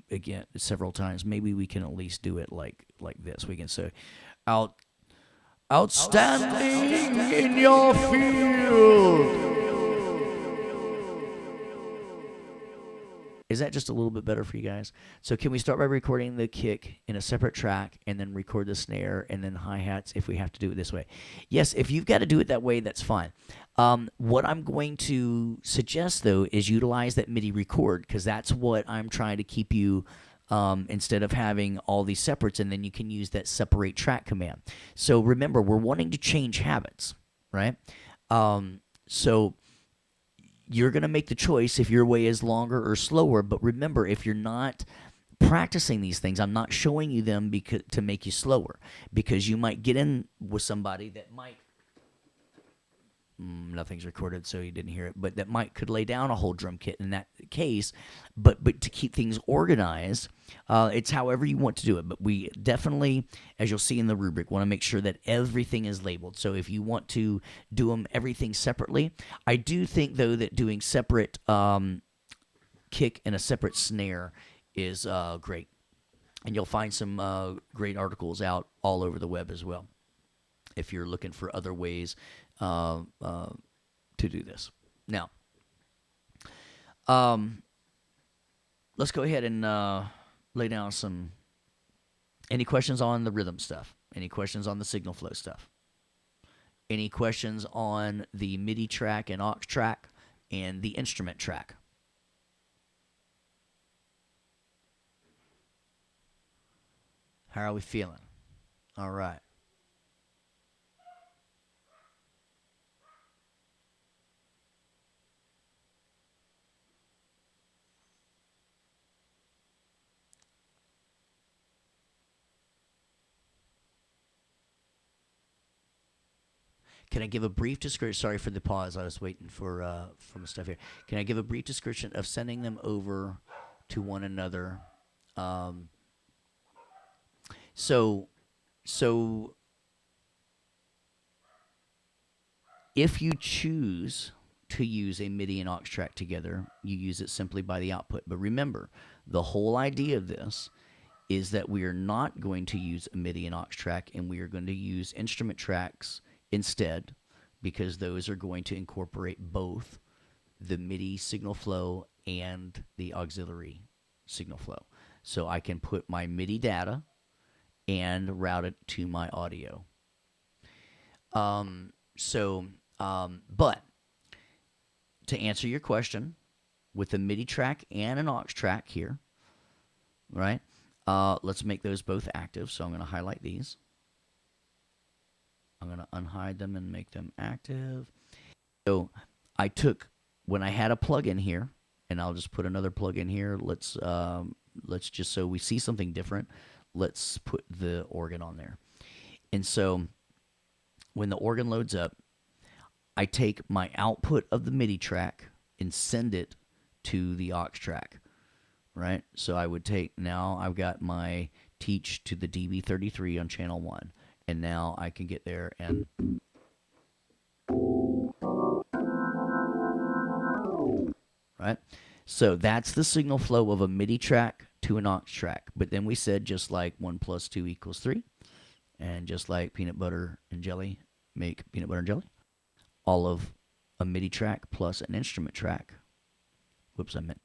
again several times, maybe we can at least do it like this. We can say, out outstanding in your field. Is that just a little bit better for you guys? So can we start by recording the kick in a separate track and then record the snare and then hi-hats if we have to do it this way? Yes, if you've got to do it that way, that's fine. What I'm going to suggest, though, is utilize that MIDI record, because that's what I'm trying to keep you, instead of having all these separates, and then you can use that separate track command. So remember, we're wanting to change habits, right? So you're going to make the choice if your way is longer or slower. But remember, if you're not practicing these things, I'm not showing you them to make you slower, because you might get in with somebody that might nothing's recorded, so you didn't hear it, but that could lay down a whole drum kit in that case. But to keep things organized, it's however you want to do it. But we definitely, as you'll see in the rubric, want to make sure that everything is labeled. So if you want to do them everything separately, I do think, though, that doing separate kick and a separate snare is great. And you'll find some great articles out all over the web as well, if you're looking for other ways to do this. Now, let's go ahead and lay down some. Any questions on the rhythm stuff? Any questions on the signal flow stuff? Any questions on the MIDI track and aux track and the instrument track? How are we feeling? All right. Can I give a brief description? Sorry for the pause. I was waiting for my stuff here. Can I give a brief description of sending them over to one another? Um, so, so if you choose to use a MIDI and aux track together, you use it simply by the output. But remember, the whole idea of this is that we are not going to use a MIDI and aux track, and we are going to use instrument tracks instead, because those are going to incorporate both the MIDI signal flow and the auxiliary signal flow. So I can put my MIDI data and route it to my audio. But to answer your question, with a MIDI track and an aux track here, right? Let's make those both active. So I'm going to highlight these. I'm going to unhide them and make them active. So I took, when I had a plug-in here, and I'll just put another plug-in here. Let's just, so we see something different, let's put the organ on there. And so when the organ loads up, I take my output of the MIDI track and send it to the aux track, right? So I would take, now I've got my teach to the DB33 on channel 1, and now I can get there and right? So that's the signal flow of a MIDI track to an aux track. But then we said, just like 1 + 2 = 3, and just like peanut butter and jelly make peanut butter and jelly, all of a MIDI track plus an instrument track. Whoops, I meant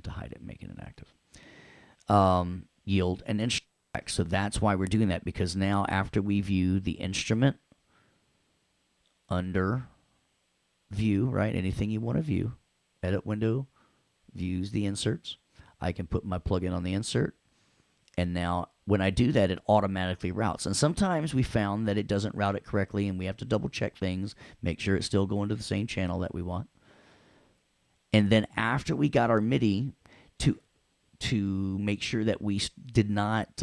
to hide it, making it active. Yield an instrument track. So that's why we're doing that, because now after we view the instrument under view, right? Anything you want to view, edit window views the inserts. I can put my plugin on the insert, and now when I do that, it automatically routes. And sometimes we found that it doesn't route it correctly, and we have to double check things, make sure it's still going to the same channel that we want. And then after we got our MIDI, to make sure that we did not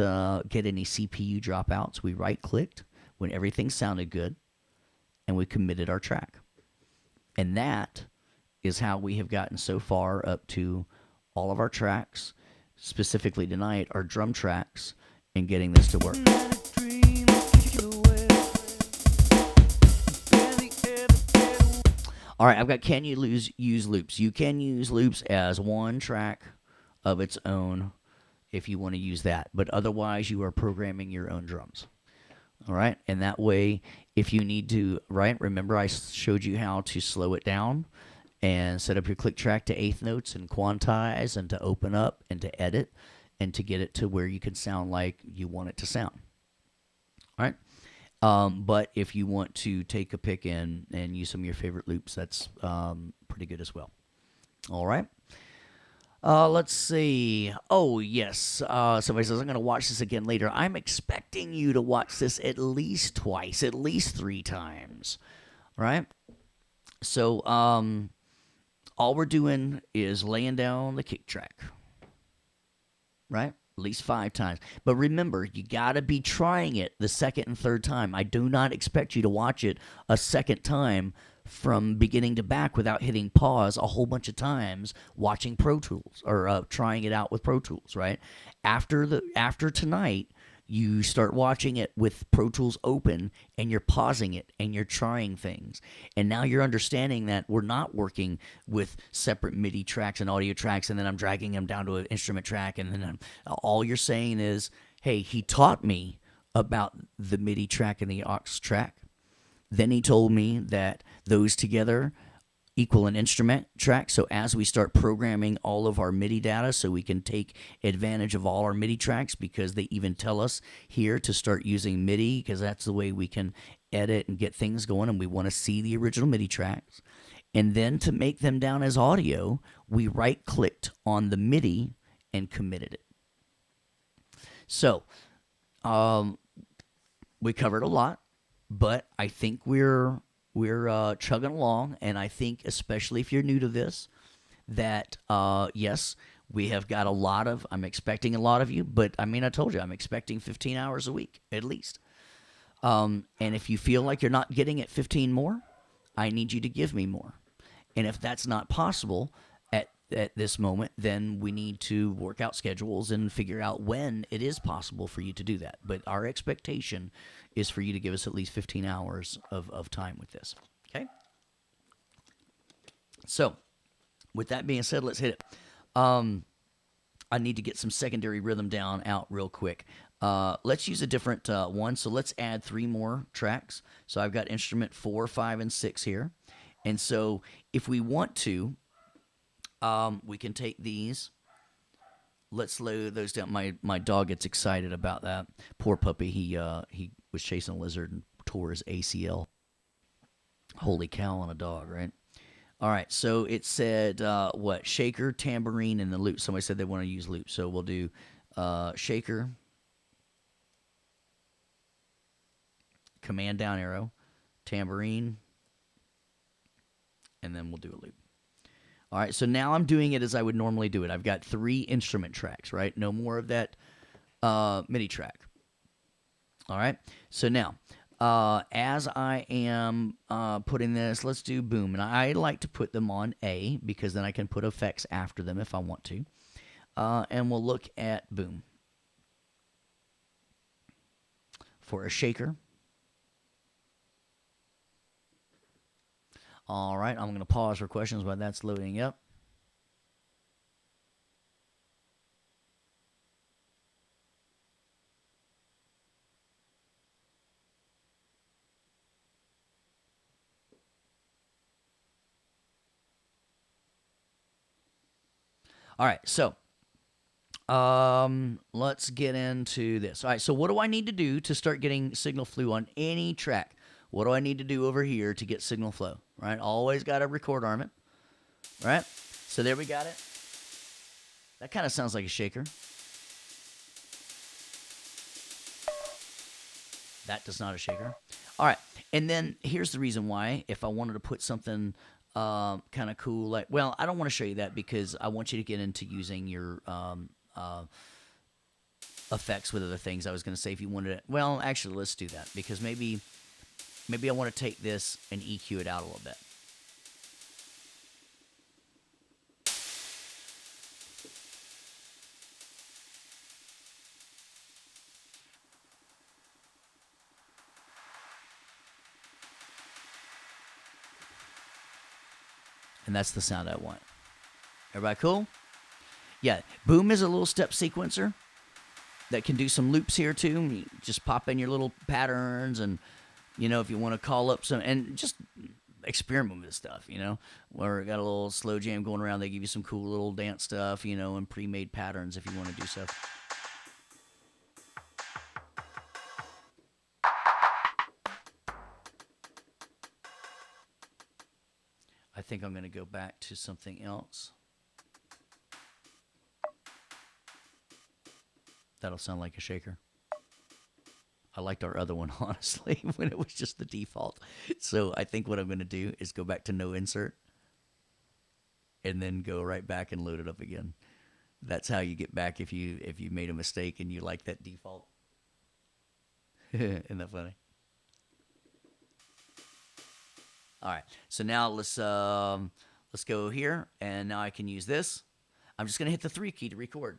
get any CPU dropouts, we right-clicked, when everything sounded good and we committed our track. And that is how we have gotten so far up to all of our tracks, specifically tonight, our drum tracks, and getting this to work. All right, I've got can you use loops? You can use loops as one track of its own if you want to use that, but otherwise you are programming your own drums. All right, and that way, if you need to, right, remember I showed you how to slow it down and set up your click track to eighth notes and quantize and to open up and to edit and to get it to where you can sound like you want it to sound. All right. But if you want to take a pick and use some of your favorite loops, that's pretty good as well. All right. Let's see. Oh, yes. Somebody says, I'm going to watch this again later. I'm expecting you to watch this at least twice, at least 3 times. All right. So all we're doing is laying down the kick track. Right? At least 5 times. But remember, you got to be trying it the second and third time. I do not expect you to watch it a second time from beginning to back without hitting pause a whole bunch of times watching Pro Tools or trying it out with Pro Tools, right? After tonight, you start watching it with Pro Tools open and you're pausing it and you're trying things. And now you're understanding that we're not working with separate MIDI tracks and audio tracks and then I'm dragging them down to an instrument track and then all you're saying is, hey, he taught me about the MIDI track and the aux track. Then he told me that those together equal an instrument track. So as we start programming all of our MIDI data so we can take advantage of all our MIDI tracks, because they even tell us here to start using MIDI because that's the way we can edit and get things going, and we want to see the original MIDI tracks. And then to make them down as audio, we right-clicked on the MIDI and committed it. So we covered a lot. But I think we're chugging along, and I think, especially if you're new to this, that yes, we have got a lot of. I'm expecting a lot of you, but I mean, I told you I'm expecting 15 hours a week at least. And if you feel like you're not getting it 15 more, I need you to give me more. And if that's not possible at this moment, then we need to work out schedules and figure out when it is possible for you to do that. But our expectation is for you to give us at least 15 hours of time with this. Okay? So, with that being said, let's hit it. I need to get some secondary rhythm down out real quick. Let's use a different one. So let's add 3 more tracks. So I've got instrument 4, 5, and 6 here. And so if we want to, we can take these. Let's slow those down. My dog gets excited about that. Poor puppy. He was chasing a lizard and tore his ACL. Holy cow on a dog, right? All right. So it said what? Shaker, tambourine, and the loop. Somebody said they want to use loop. So we'll do shaker, command down arrow, tambourine, and then we'll do a loop. All right, so now I'm doing it as I would normally do it. I've got 3 instrument tracks, right? No more of that MIDI track. All right, so now as I am putting this, let's do boom. And I like to put them on A because then I can put effects after them if I want to. And we'll look at boom. For a shaker. All right, I'm going to pause for questions while that's loading up. All right, so let's get into this. All right, so what do I need to do to start getting signal flow on any track? What do I need to do over here to get signal flow? Right, always got to record arm it. Right, so there we got it. That kind of sounds like a shaker. That does not a shaker. All right, and then here's the reason why. If I wanted to put something kind of cool, like, well, I don't want to show you that because I want you to get into using your effects with other things. I was going to say if you wanted to, well, actually, let's do that because maybe I want to take this and EQ it out a little bit. And that's the sound I want. Everybody cool? Yeah, Boom is a little step sequencer that can do some loops here too. You just pop in your little patterns and, if you want to call up some, and just experiment with stuff, Or got a little slow jam going around. They give you some cool little dance stuff, and pre-made patterns if you want to do stuff. I think I'm going to go back to something else. That'll sound like a shaker. I liked our other one, honestly, when it was just the default. So I think what I'm going to do is go back to no insert and then go right back and load it up again. That's how you get back if you made a mistake and you like that default. Isn't that funny? All right, so now let's go here, and now I can use this. I'm just going to hit the 3 key to record.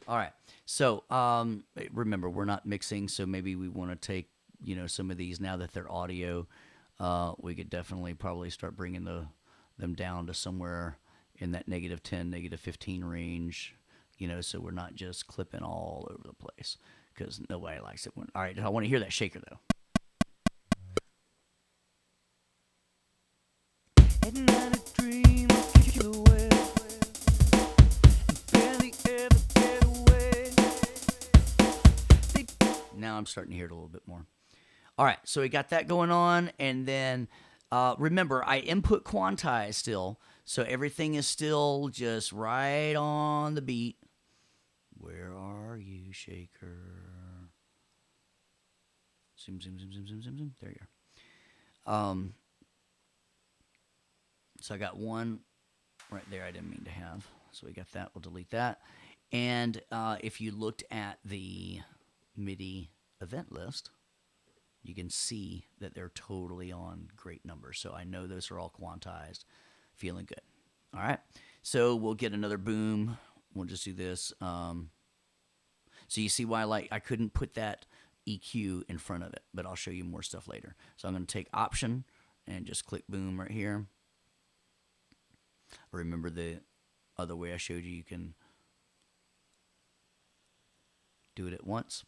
All right. So remember, we're not mixing, so maybe we want to take, some of these now that they're audio. We could definitely probably start bringing them down to somewhere in that -10, -15 range, so we're not just clipping all over the place because nobody likes it. All right, I want to hear that shaker, though. Now I'm starting to hear it a little bit more. All right, so we got that going on, and then remember, I input quantize still, so everything is still just right on the beat. Where are you, shaker? Zoom, zoom, zoom, zoom, zoom, zoom, zoom. There you are. So I got one right there I didn't mean to have. So we got that. We'll delete that. And if you looked at the MIDI event list, you can see that they're totally on great numbers. So I know those are all quantized. Feeling good. All right. So we'll get another boom. We'll just do this. So you see why I couldn't put that EQ in front of it, but I'll show you more stuff later. So I'm going to take Option and just click Boom right here. Remember the other way I showed you, you can do it at once.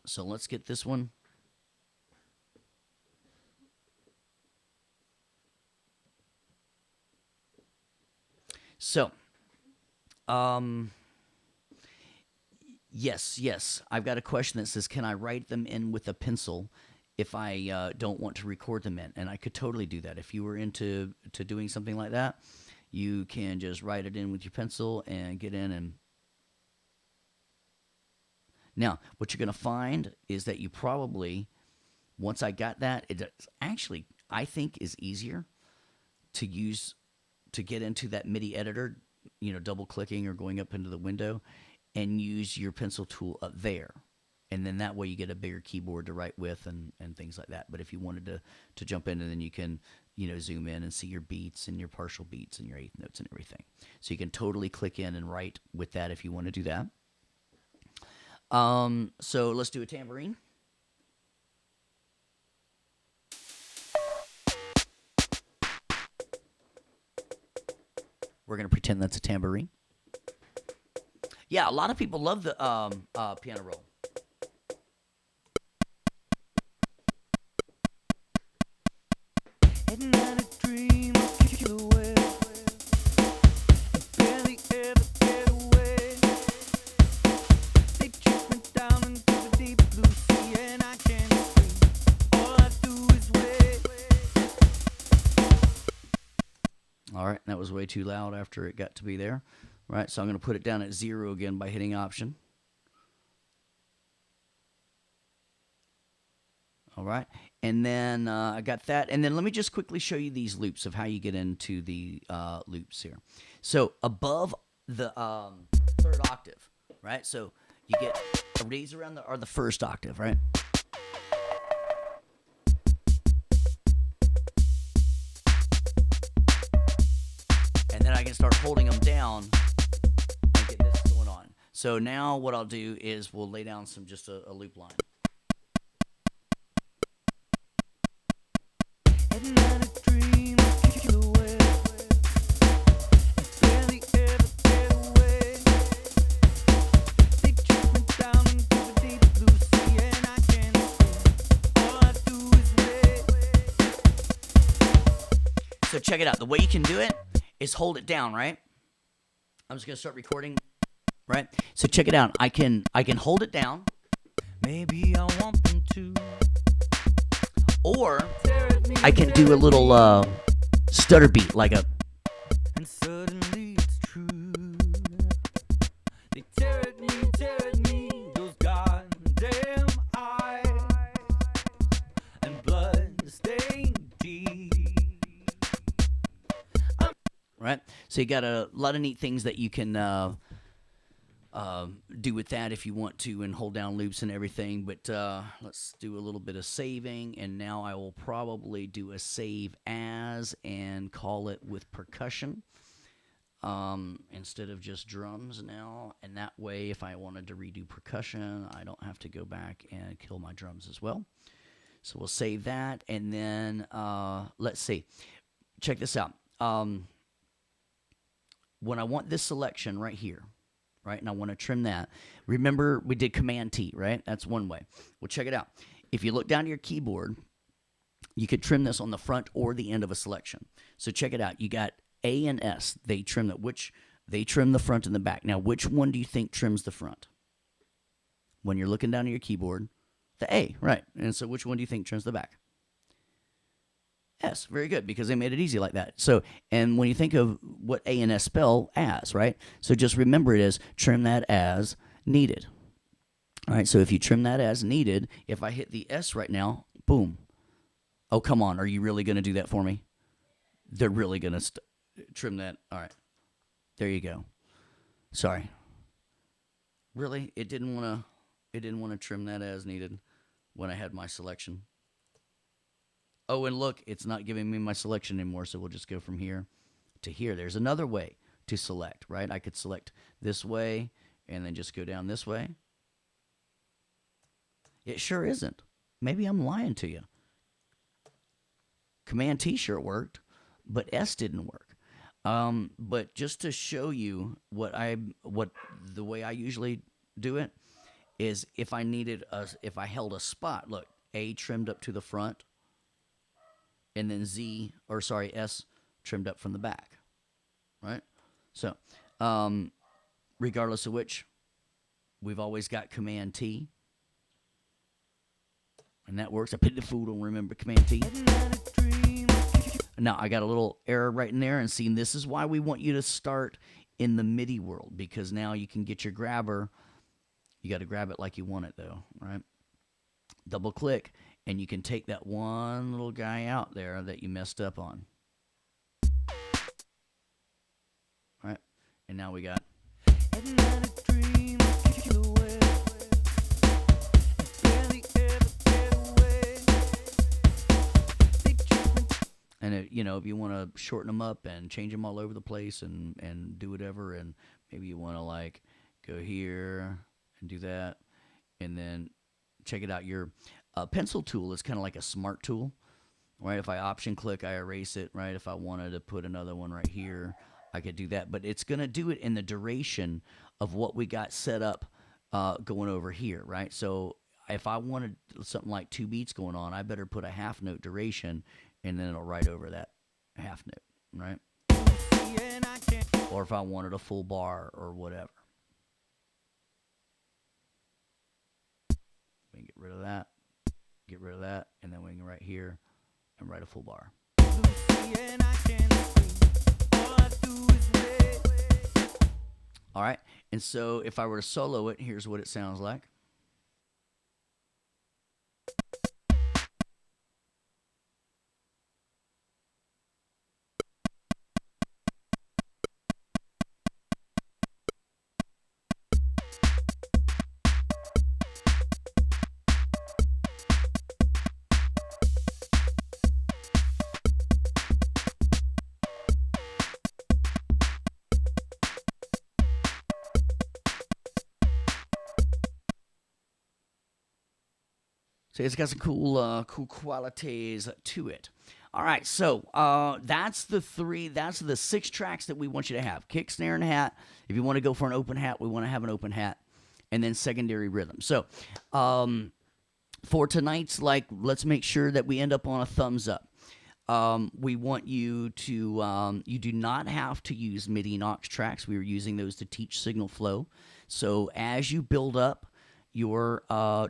So let's get this one. So, yes. I've got a question that says, can I write them in with a pencil if I don't want to record them in? And I could totally do that. If you were into doing something like that, you can just write it in with your pencil and get in. And now, what you're going to find is that you probably, once I got that, it actually, I think, is easier to use to get into that MIDI editor, double clicking or going up into the window and use your pencil tool up there. And then that way you get a bigger keyboard to write with and things like that. But if you wanted to jump in, and then you can, zoom in and see your beats and your partial beats and your eighth notes and everything. So you can totally click in and write with that if you want to do that. So let's do a tambourine. We're going to pretend that's a tambourine. Yeah, a lot of people love the piano roll. All right, that was way too loud after it got to be there. All right, so I'm going to put it down at 0 again by hitting Option. All right, and then I got that. And then let me just quickly show you these loops of how you get into the loops here. So above the third octave, right? So you get these around the first octave, right? And then I can start holding them down and get this going on. So now what I'll do is we'll lay down just a loop line. So check it out. The way you can do it is hold it down, right? I'm just gonna start recording, right? So check it out. I can hold it down. Maybe I want them to. Or I can do a little stutter beat, like a. And suddenly it's true. They tear at me, those goddamn eyes, and blood stained deep. Right? So you got a lot of neat things that you can do with that if you want to, and hold down loops and everything. But let's do a little bit of saving, and now I will probably do a save as and call it with percussion instead of just drums now. And that way, if I wanted to redo percussion, I don't have to go back and kill my drums as well. So we'll save that, and then let's see. Check this out. When I want this selection right here, right, and I want to trim that, remember we did Command-T, right? That's one way. Well, check it out. If you look down to your keyboard, you could trim this on the front or the end of a selection. So check it out. You got A and S. They trim they trim the front and the back. Now, which one do you think trims the front? When you're looking down at your keyboard, the A, right. And so which one do you think trims the back? S. Very good, because they made it easy like that. So, and when you think of what A and S spell, as, right? So just remember it as trim that as needed. All right, so if you trim that as needed, if I hit the S right now, boom. Oh, come on. Are you really going to do that for me? They're really going to trim that. All right. There you go. Sorry. Really? It didn't want to trim that as needed when I had my selection. Oh, and look, it's not giving me my selection anymore, so we'll just go from here to here. There's another way to select, right? I could select this way and then just go down this way. It sure isn't. Maybe I'm lying to you. Command-T sure worked, but S didn't work. But just to show you what the way I usually do it is if I held a spot, look, A trimmed up to the front, and then S trimmed up from the back, right? So, regardless of which, we've always got Command-T, and that works. I pity the fool don't remember Command-T. Now, I got a little error right in there, and see, this is why we want you to start in the MIDI world, because now you can get your grabber. You got to grab it like you want it, though, right? Double click, and you can take that one little guy out there that you messed up on. All right, and now we got. And if you want to shorten them up and change them all over the place and do whatever, and maybe you want to like go here and do that, and then check it out. Your pencil tool is kind of like a smart tool, right? If I option click, I erase it, right? If I wanted to put another one right here, I could do that. But it's going to do it in the duration of what we got set up going over here, right? So if I wanted something like 2 beats going on, I better put a half note duration, and then it'll write over that half note, right? Or if I wanted a full bar or whatever. We can get rid of that, and then we can right here and write a full bar. All right. And so if I were to solo it, here's what it sounds like. So it's got some cool qualities to it. All right, so that's the 6 tracks that we want you to have: kick, snare, and hat. If you want to go for an open hat, we want to have an open hat, and then secondary rhythm. So for tonight's, let's make sure that we end up on a thumbs up. We want you to, you do not have to use MIDI and aux tracks. We were using those to teach signal flow. So as you build up your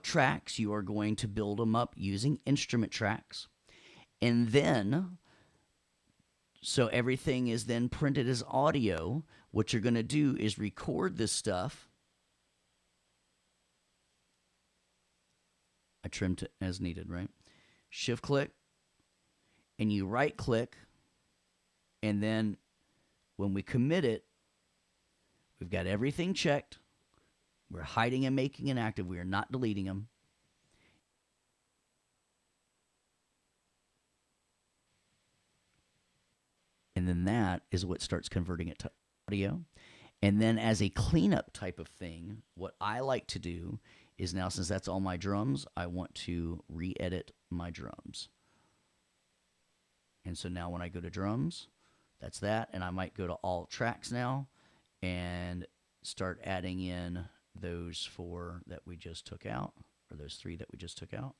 tracks, you are going to build them up using instrument tracks. And then, so everything is then printed as audio. What you're going to do is record this stuff. I trimmed it as needed, right? Shift click, and you right click, and then when we commit it, we've got everything checked. We're hiding and making inactive. We are not deleting them. And then that is what starts converting it to audio. And then as a cleanup type of thing, what I like to do is now, since that's all my drums, I want to re-edit my drums. And so now when I go to drums, that's that. And I might go to all tracks now and start adding in those 4 that we just took out, or those 3 that we just took out.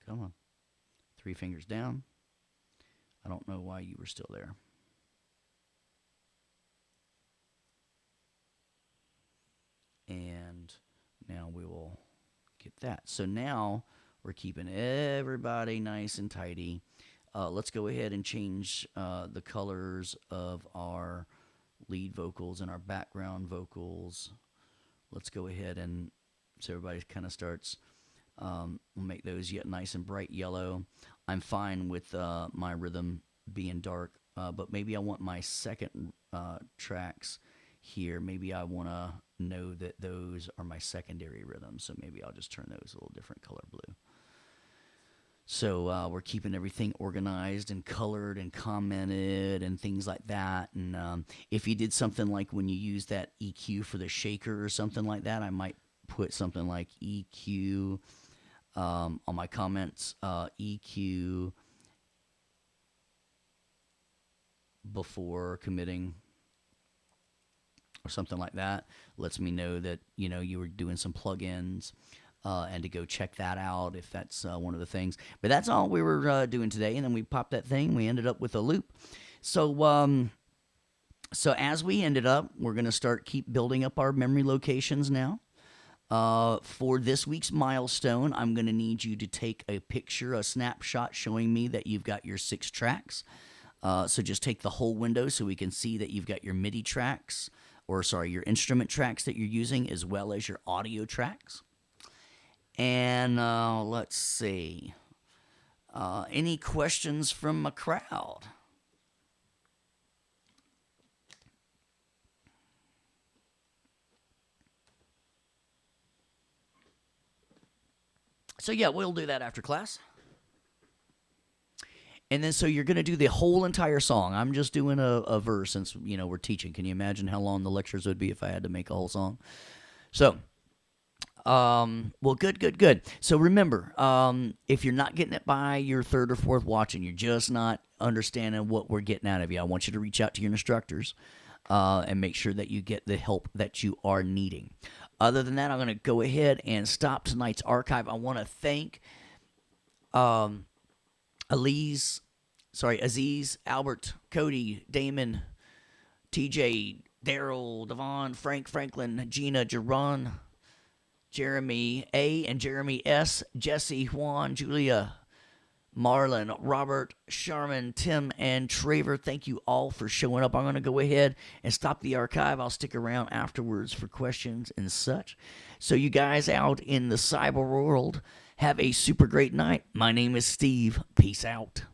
Come on. 3 fingers down. I don't know why you were still there. And now we will get that. So now we're keeping everybody nice and tidy. Let's go ahead and change the colors of our lead vocals and our background vocals. Let's go ahead and so everybody kind of starts. We'll make those yet nice and bright yellow. I'm fine with my rhythm being dark, but maybe I want my second tracks here. Maybe I want to know that those are my secondary rhythms, so maybe I'll just turn those a little different color blue. So we're keeping everything organized and colored and commented and things like that. And if you did something like when you use that EQ for the shaker or something like that, I might put something like EQ on my comments, EQ before committing or something like that. Lets me know that, you know, you were doing some plugins. And to go check that out if that's one of the things. But that's all we were doing today. And then we popped that thing. We ended up with a loop. So so as we ended up, we're going to keep building up our memory locations now. For this week's milestone, I'm going to need you to take a picture, a snapshot showing me that you've got your 6 tracks. So just take the whole window so we can see that you've got your MIDI tracks, or sorry, your instrument tracks that you're using, as well as your audio tracks. And let's see. Any questions from a crowd? So yeah, we'll do that after class. And then so you're going to do the whole entire song. I'm just doing a verse since, you know, we're teaching. Can you imagine how long the lectures would be if I had to make a whole song? So well, good. So remember, if you're not getting it by your 3rd or 4th watch and you're just not understanding what we're getting out of you, I want you to reach out to your instructors and make sure that you get the help that you are needing. Other than that, I'm going to go ahead and stop tonight's archive. I want to thank Aziz, Albert, Cody, Damon, TJ, Daryl, Devon, Frank, Franklin, Gina, Jerron, Jeremy A. and Jeremy S., Jesse, Juan, Julia, Marlon, Robert, Sharman, Tim, and Traver, thank you all for showing up. I'm going to go ahead and stop the archive. I'll stick around afterwards for questions and such. So, you guys out in the cyber world, have a super great night. My name is Steve. Peace out.